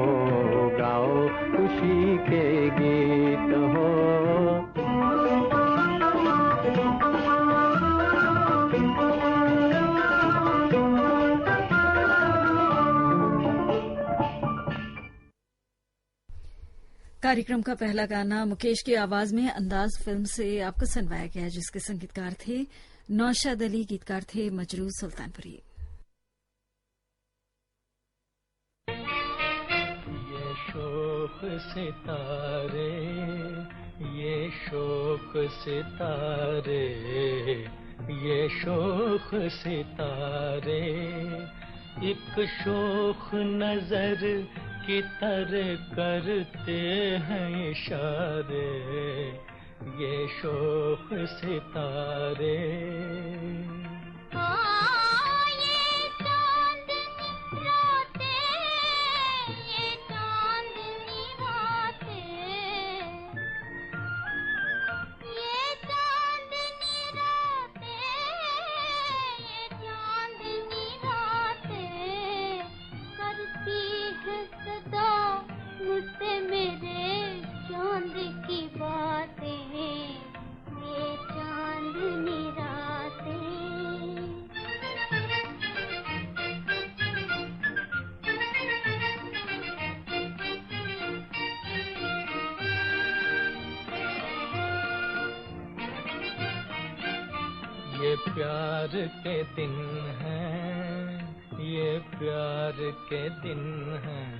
गाओ खुशी के गीत हो। कार्यक्रम का पहला गाना मुकेश की आवाज में अंदाज फिल्म से आपको सुनवाया गया, जिसके संगीतकार थे नौशाद अली, गीतकार थे मजरू सुल्तानपुरी। ये शोक सितारे, ये शोक सितारे, ये शोक सितारे, एक शोक नजर की तरह करते हैं इशारे, ये शोक सितारे। मुझसे मेरे चांद की बातें, ये चांदनी रातें। ये प्यार के दिन हैं, ये प्यार के दिन हैं,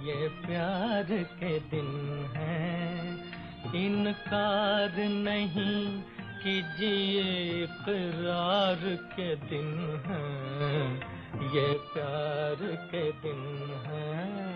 ये प्यार के दिन हैं, इनकार नहीं कीजिए, इकरार के दिन हैं, ये प्यार के दिन हैं।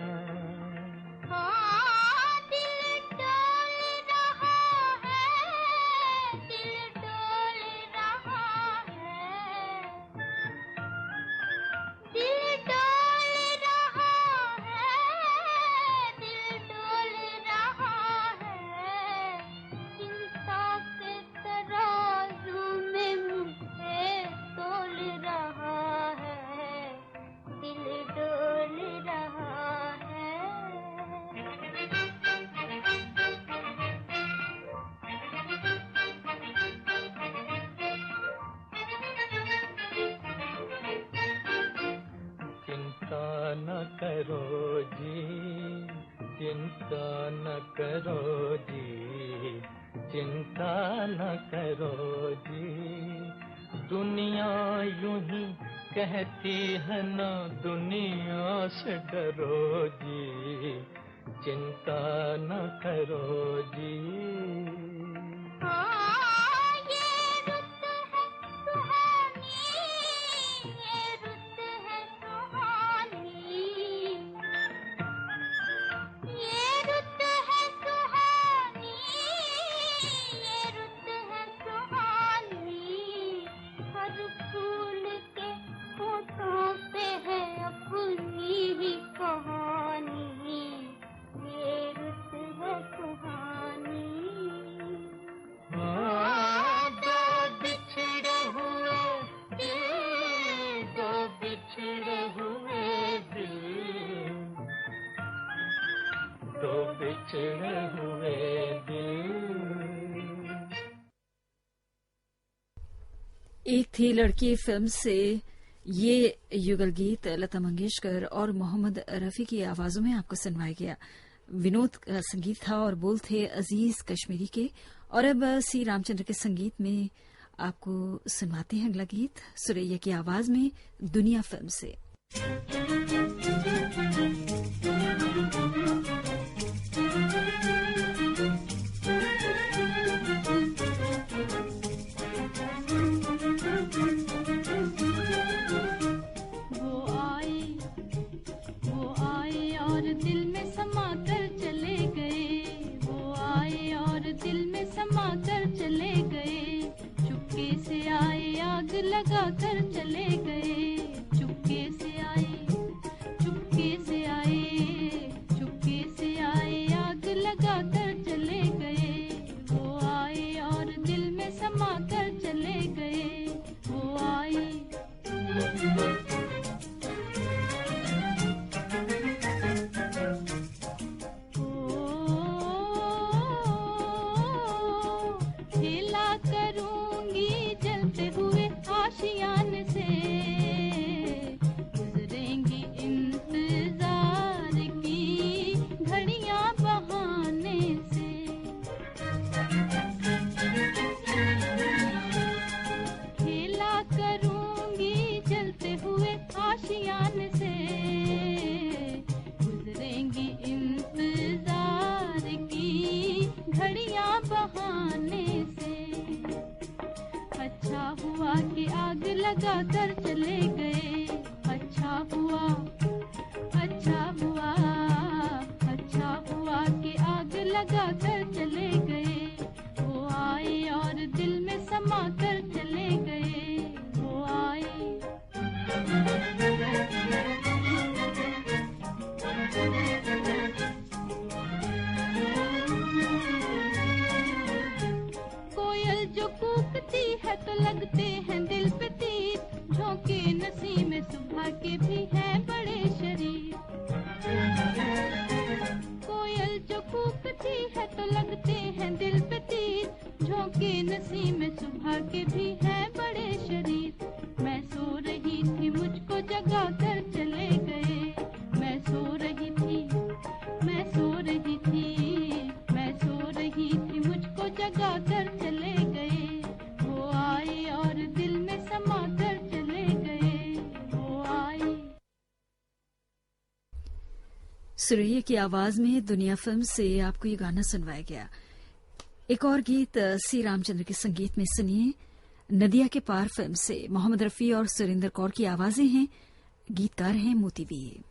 न करो जी, चिंता न करो जी, चिंता न करो जी, दुनिया यूं ही कहती है ना, दुनिया से डरो जी, चिंता न करो जी। एक थी लड़की फिल्म से ये युगल गीत लता मंगेशकर और मोहम्मद रफी की आवाजों में आपको सुनवाया गया। विनोद का संगीत था और बोल थे अजीज कश्मीरी के। और अब सी रामचंद्र के संगीत में आपको सुनवाते हैं अगला गीत सुरैया की आवाज में दुनिया फिल्म से। लगा कर चले गए, चुपके से आए, चुपके से आए, चुपके से आए, आग लगा कर चले गए। वो आए और दिल में समा कर चले गए, वो आए। खेला करूंगी जलते हुए आशियान से, के आग लगा कर चले गए। अच्छा हुआ, अच्छा हुआ, अच्छा हुआ कि आग लगा कर चले गए। वो आए और दिल में समा कर चले गए। वो आए। कोयल जो कूकती है तो लगते हैं दिल पे तीर। झोंके नसीम में सुबह के भी हैं बड़े शरीर। कोयल जो कूकती है तो लगते हैं दिल पे तीर। झोंके नसीम में सुबह के भी हैं बड़े शरीर। मैं सो रही थी मुझको जगा कर चले गए। मैं सो रही थी, मैं सो रही थी, मैं सो रही थी मुझको जगा कर चले गए। वो आए और दिल में समा कर चले गए। वो आए। सुरैया की आवाज में दुनिया फिल्म से आपको ये गाना सुनवाया गया। एक और गीत सी रामचंद्र के संगीत में सुनिए। नदिया के पार फिल्म से मोहम्मद रफी और सुरेंद्र कौर की आवाजें हैं। गीतकार हैं मोती वीर।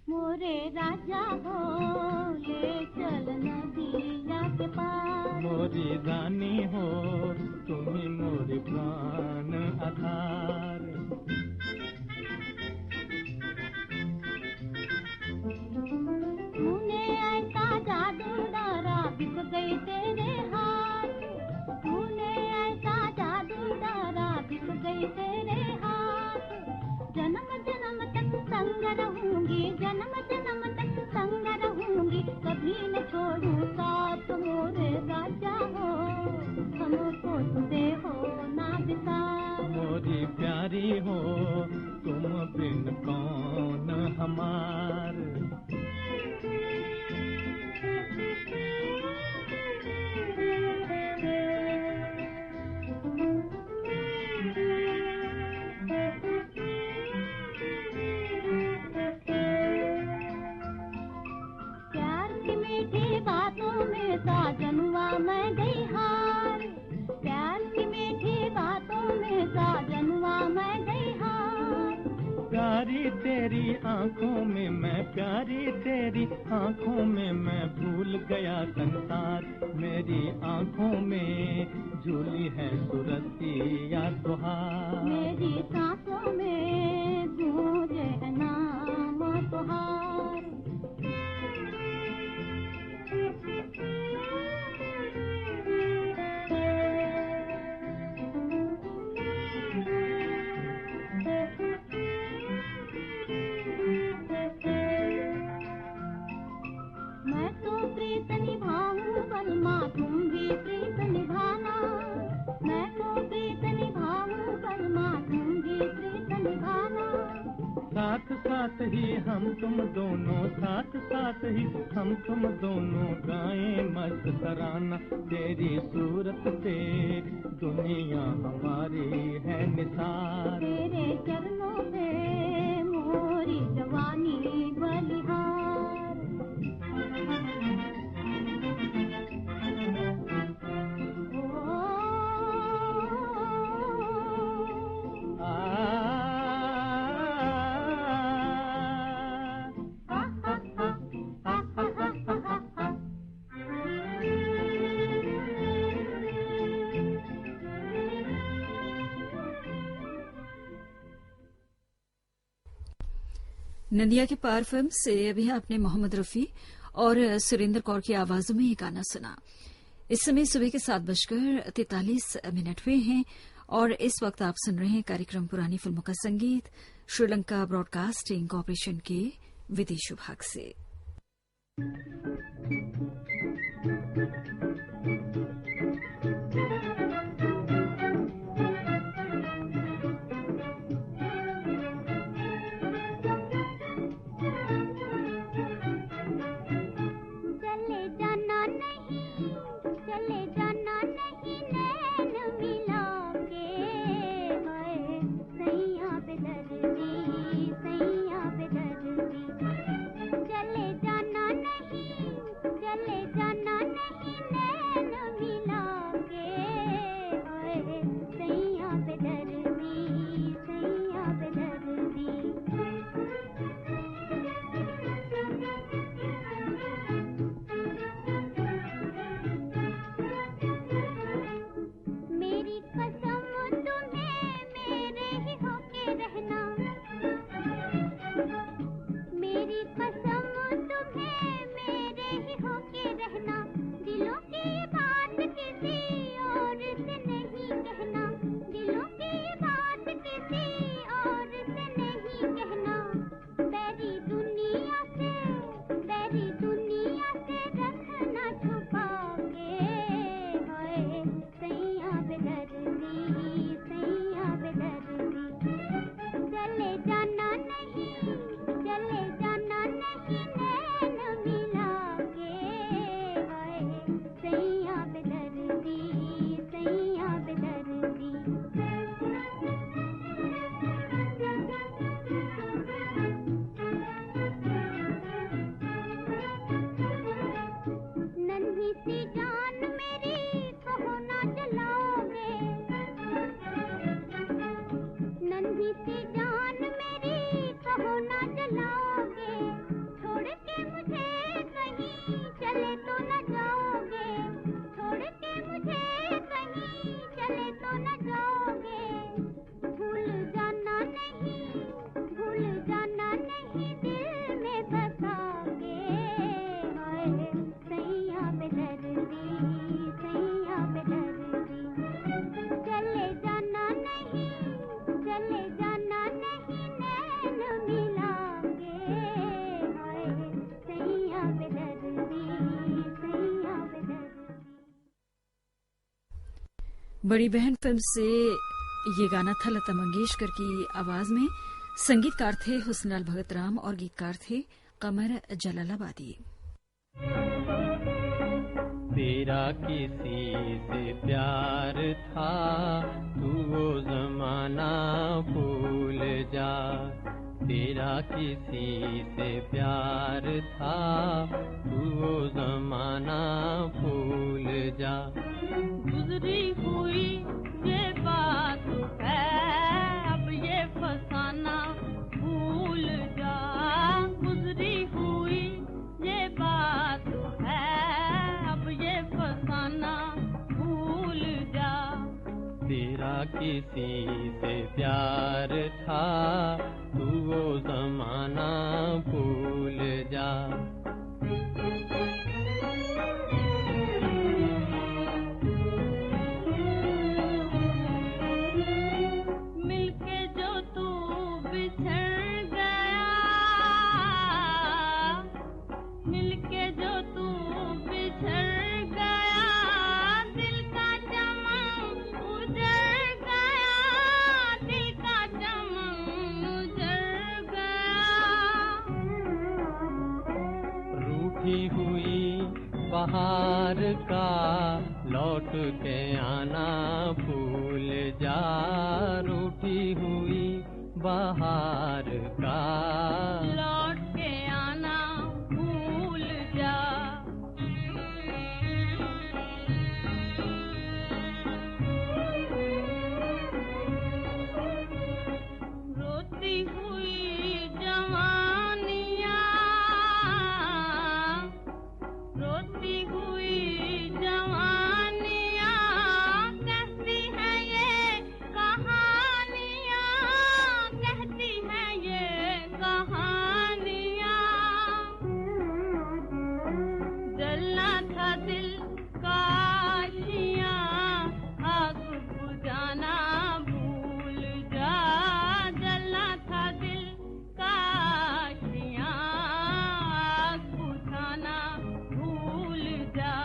मोरे राजा हो ले चल नदिया के पार। मोरी रानी हो तुम्ही मोरे प्राण आधार। तूने ऐसा जादू डारा बिक गई तेरे हाथ। तूने ऐसा जादू डारा बिक गई तेरे हाथ। जन्म जन्म तक संग रहूंगी, जन्म जन्म तक संग रहूंगी। कभी न छोड़ू साथ मोरे राजा हो। हमको तुझे हो ना बिसार। मोरी प्यारी हो तुम बिन कौन हमार। प्यार की मीठी बातों में साजनुआ मैं गई हार। प्यार की मीठी बातों में साजनुआ मैं गई हार। प्यारी तेरी आंखों में मैं, प्यारी तेरी आंखों में मैं भूल गया संसार। मेरी आंखों में झूली है सुरतिया तुहार। मेरी सांसों में गूंजे नाम तुहार। मैं तो प्रीत निभाऊं बलमा तुम भी प्रीत निभाना। मैं तो प्रीत निभाऊं बलमा तुम भी प्रीत निभाना। साथ साथ ही हम तुम दोनों, साथ साथ ही हम तुम दोनों गाएं मस्त तराना। तेरी सूरत से दुनिया हमारी है निसार। तेरे चरणों पे मोरी जवानी बलिहार। नदिया के पार फिल्म से अभी आपने मोहम्मद रफी और सुरेंद्र कौर की आवाजों में ये गाना सुना। इस समय सुबह के 7:43 हुए हैं और इस वक्त आप सुन रहे हैं कार्यक्रम पुरानी फिल्मों का संगीत श्रीलंका ब्रॉडकास्टिंग कॉरपोरेशन के विदेश विभाग से। बड़ी बहन फिल्म से ये गाना था लता मंगेशकर की आवाज में। संगीतकार थे हुस्नलाल भगत राम और गीतकार थे कमर जलालाबादी। तेरा किसी से प्यार था, तू वो जमाना भूल जा। तेरा किसी से प्यार था, तू वो जमाना भूल जा। गुजरी हुई ये बात है, अब ये फसाना भूल जा। गुजरी हुई ये बात है, अब ये फसाना भूल जा। तेरा किसी से प्यार था, तू वो जमाना भूल जा। मिलके जो तू बिछड़ गया, मिलके जो तू बिछड़ गया, दिल का चमन उजड़ गया, दिल का चमन उजड़ गया। रूठी हुई बहार का लौट के आना भूल जा। रूठी हुई बहार का लौट के आना भूल जा। रोती हुई जवानियाँ, रोती हुई जवानियाँ, कहती है ये कहानियाँ, कहती है ये कहानियाँ। जलना था दिल का आशियाँ, आग बुझाना भूल जा। जलना था दिल का आशियाँ, आग बुझाना भूल जा।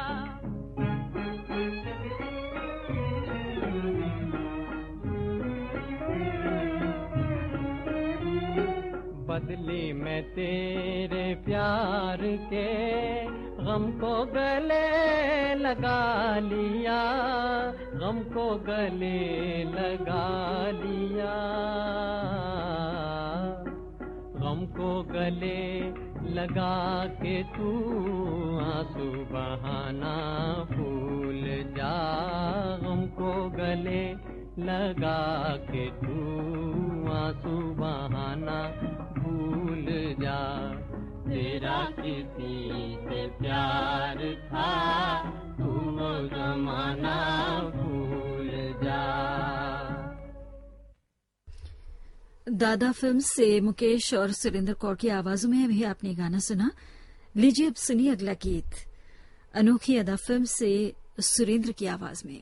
बदले मैं तेरे प्यार के गम को गले लगा लिया। गम को गले लगा लिया। गम को गले लगा के तू आंसू बहाना भूल जा। गम को गले लगा के तू आंसू बहाना भूल जा। तेरा किसी से प्यार था, तू वो जमाना भूल जा। दादा फिल्म से मुकेश और सुरेंद्र कौर की आवाजों में अभी आपने गाना सुना। लीजिए अब सुनिए अगला गीत, अनोखी अदा फिल्म से सुरेंद्र की आवाज में।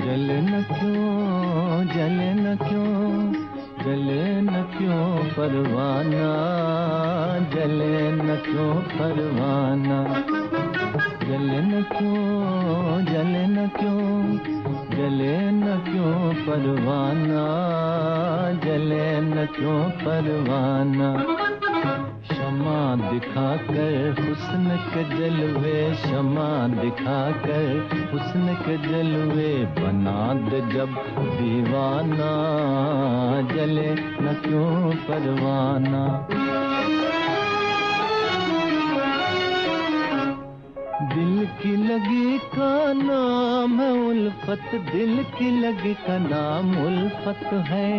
जले न क्यों, जले न क्यों, जले न क्यों परवाना, जले न क्यों परवाना। जले न क्यों, जले न क्यों, जले न क्यों परवाना, जले न क्यों परवाना। शमा दिखा कर हुस्न के जलवे, शमा दिखा कर हुस्न के जलवे, बना दे जब दीवाना, जले न क्यों परवाना। दिल की लगी का नाम है उल्फत, दिल की लगी का नाम उल्फत है।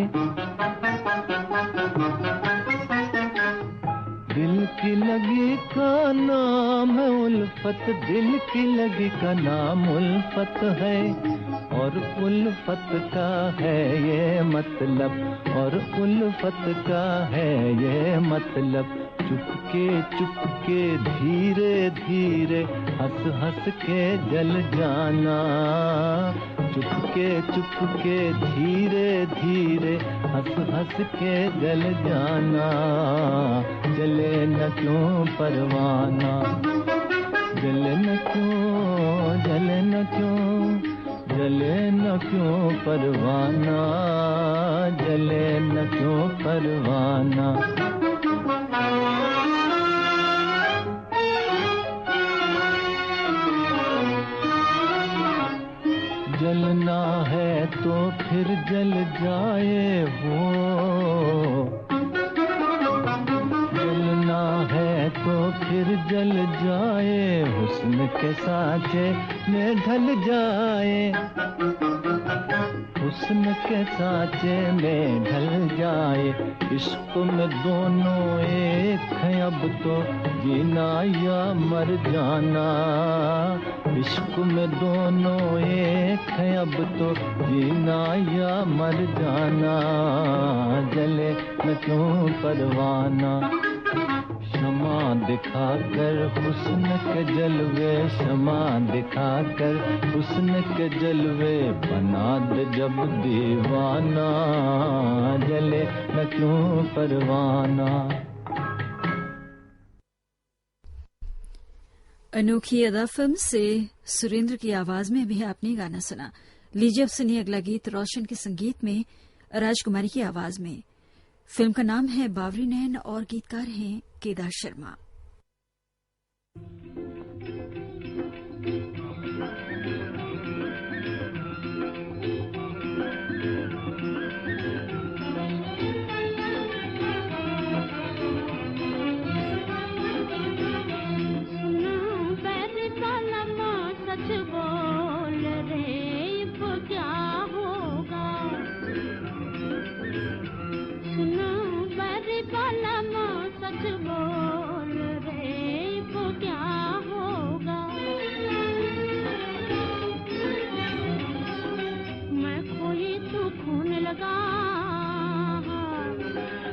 दिल की लगी का नाम है उल्फत, दिल की लगी का नाम उल्फत है। और उल्फत का है ये मतलब, और उल्फत का है ये मतलब, चुपके चुपके धीरे धीरे हंस हंस के जल जाना, चुपके चुपके धीरे धीरे हंस हंस के जल जाना, जले न क्यों परवाना, जले न क्यों, जले न क्यों, जले न क्यों परवाना, जले न क्यों परवाना। जलना है तो फिर जल जाए वो, जलना है तो फिर जल जाए, हुस्न के सांचे में ढल जाए, हुस्न के सांचे में ढल जाए। इश्क में दोनों एक हैं अब तो, जीना या मर जाना, इश्क में दोनों एक हैं अब तो, जीना या मर जाना, जले न क्यों परवाना। क्षमा दिखाकर हुस्न के जलवे, क्षमा दिखाकर हुस्न के जलवे, बना दे जब दीवाना, जले न क्यों परवाना। अनोखी अदा फिल्म से सुरेंद्र की आवाज में भी आपने गाना सुना। लीजिए अब सुनिए अगला गीत रोशन के संगीत में, राजकुमारी की आवाज में। फिल्म का नाम है बावरी नैन और गीतकार हैं केदार शर्मा।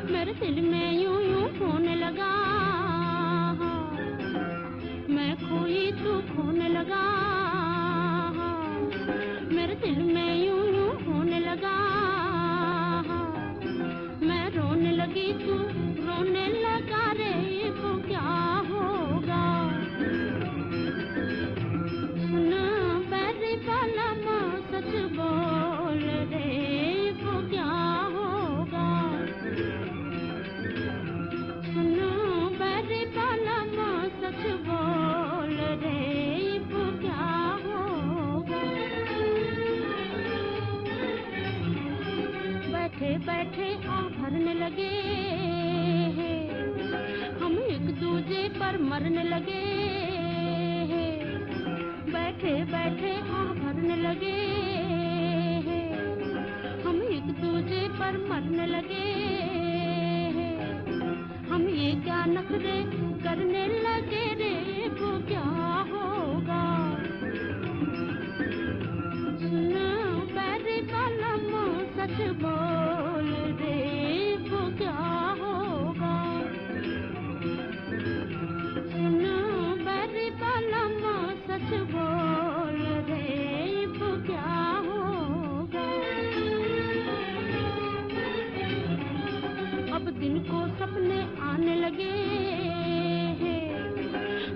मेरे दिल में यूं यूं होने लगा, मैं खोई तू खोने लगा, मेरे दिल में यूं यूं होने लगा, मैं रोने लगी तू रोने लगा रे, वो क्या होगा। सुन बैरी वाला माँ सच बोल रे, वो क्या होगा। सुनो बैरी वाला माँ सच बोल रे, वो क्या होगा। बैठे बैठे आ भरने लगे, हम एक दूजे पर मरने लगे, बैठे बैठे आ भरने लगे, हम एक दूजे पर मरने लगे, हम ये क्या नखरे करने लगे रे, वो क्या होगा। सुनो बैरी वाला माँ सच बोल रे, वो क्या होगा। सुनो बैरी वाला माँ सच बोल रे, वो क्या होगा। अब दिन को सपने आने लगे,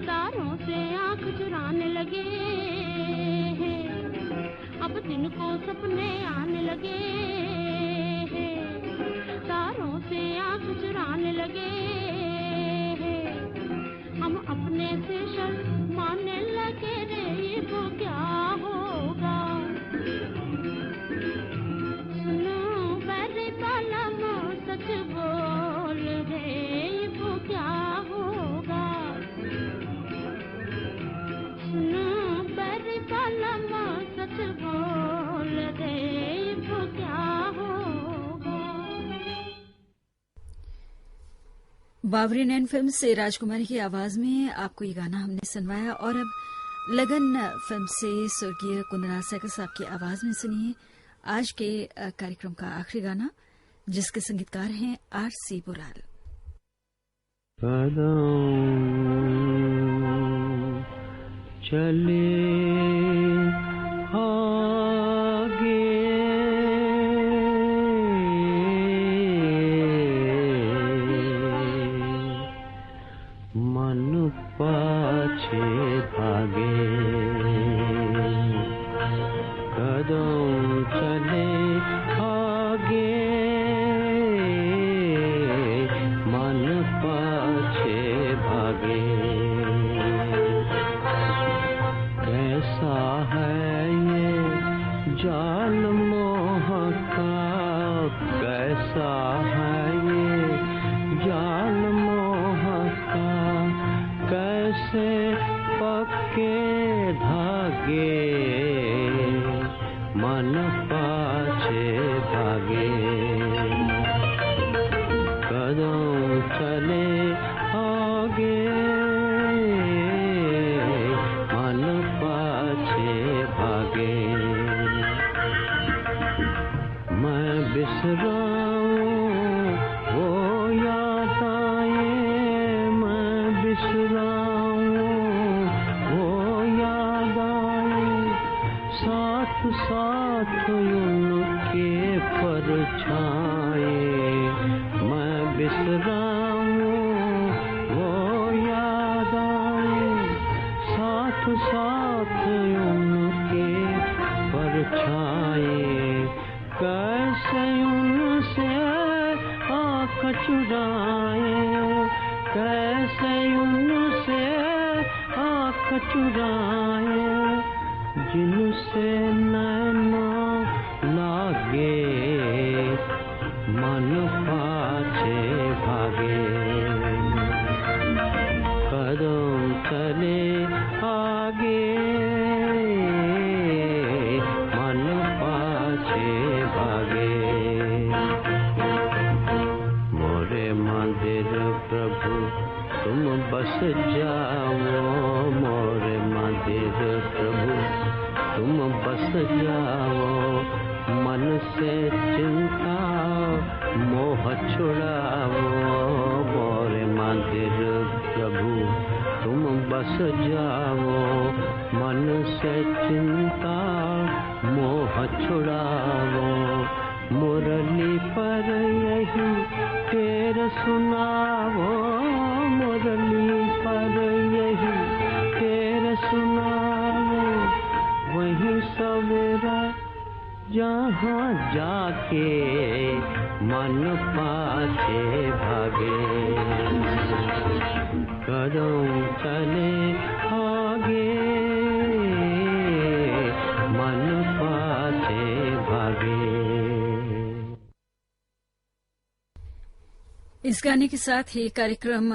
तारों से आंख चुराने लगे, अब दिन को सपने आने लगे, तारों से आंख चुराने लगे, हम अपने से शर्माने लगे रे, वो क्या होगा। सुनो बैरी वाला माँ सच बोल रे, वो क्या होगा। सुनो बैरी वाला माँ सच बोल रे, वो क्या होगा। बावरी नैन फिल्म से राजकुमारी की आवाज में आपको ये गाना हमने सुनवाया। और अब लगन फिल्म से स्वर्गीय कुंदरा सहगल साहब की आवाज में सुनिए आज के कार्यक्रम का आखिरी गाना, जिसके संगीतकार हैं आर सी बुराल। कदम चले आगे, मन पाछे भागे। कदम चले आगे, मन पाछे भागे। कैसा है ये जाल मोह का, कैसा है ये जाल मोह का, कैसे पक्के धागे, मन पाछे भागे। कदम चले आगे, मन पाछे भागे। मैं बिसराऊं वो याद आए, मैं बिसराऊं वो याद आए, साथ साथ उनके परछाए। मैं बिसराऊं वो याद आए, साथ साथ उनके परछाए। कैसे उनसे आँख चुराए, कैसे उनसे आँख चुराए, जिनसे नैना लागे, मन पाछे भागे। कदम चले आगे, मन पाछे भागे। मोरे मंदिर प्रभु तुम बस जाओ, मोरे मंदिर प्रभु तुम बस जाओ। मन से चिंता मोह छुड़ाओ, मोरे मंदिर प्रभु तुम बस जाओ। मन से चिंता मोह छुड़ाओ। मुरली पर यही तेर सुनाओ, मुरली पर यही तेर सुनाओ। वही सवेरा जहाँ जाके, मन पाछे भागे। कदम चले आगे, मन पाछे भागे। इस गाने के साथ ही कार्यक्रम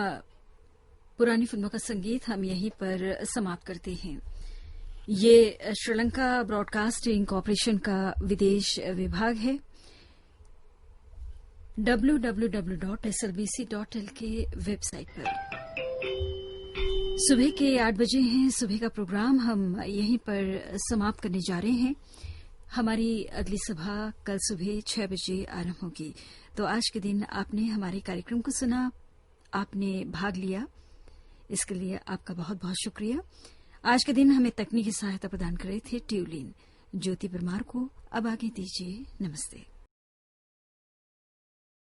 पुरानी फिल्मों का संगीत हम यहीं पर समाप्त करते हैं। ये श्रीलंका ब्रॉडकास्टिंग कॉरपोरेशन का विदेश विभाग है। www.slbc.il के वेबसाइट पर सुबह के 8 बजे हैं। सुबह का प्रोग्राम हम यहीं पर समाप्त करने जा रहे हैं। हमारी अगली सभा कल सुबह 6 बजे आरंभ होगी। तो आज के दिन आपने हमारे कार्यक्रम को सुना, आपने भाग लिया, इसके लिए आपका बहुत बहुत शुक्रिया। आज के दिन हमें तकनीकी सहायता प्रदान कर रहे थे ट्यूलिन। ज्योति परमार को अब आगे दीजिए। नमस्ते।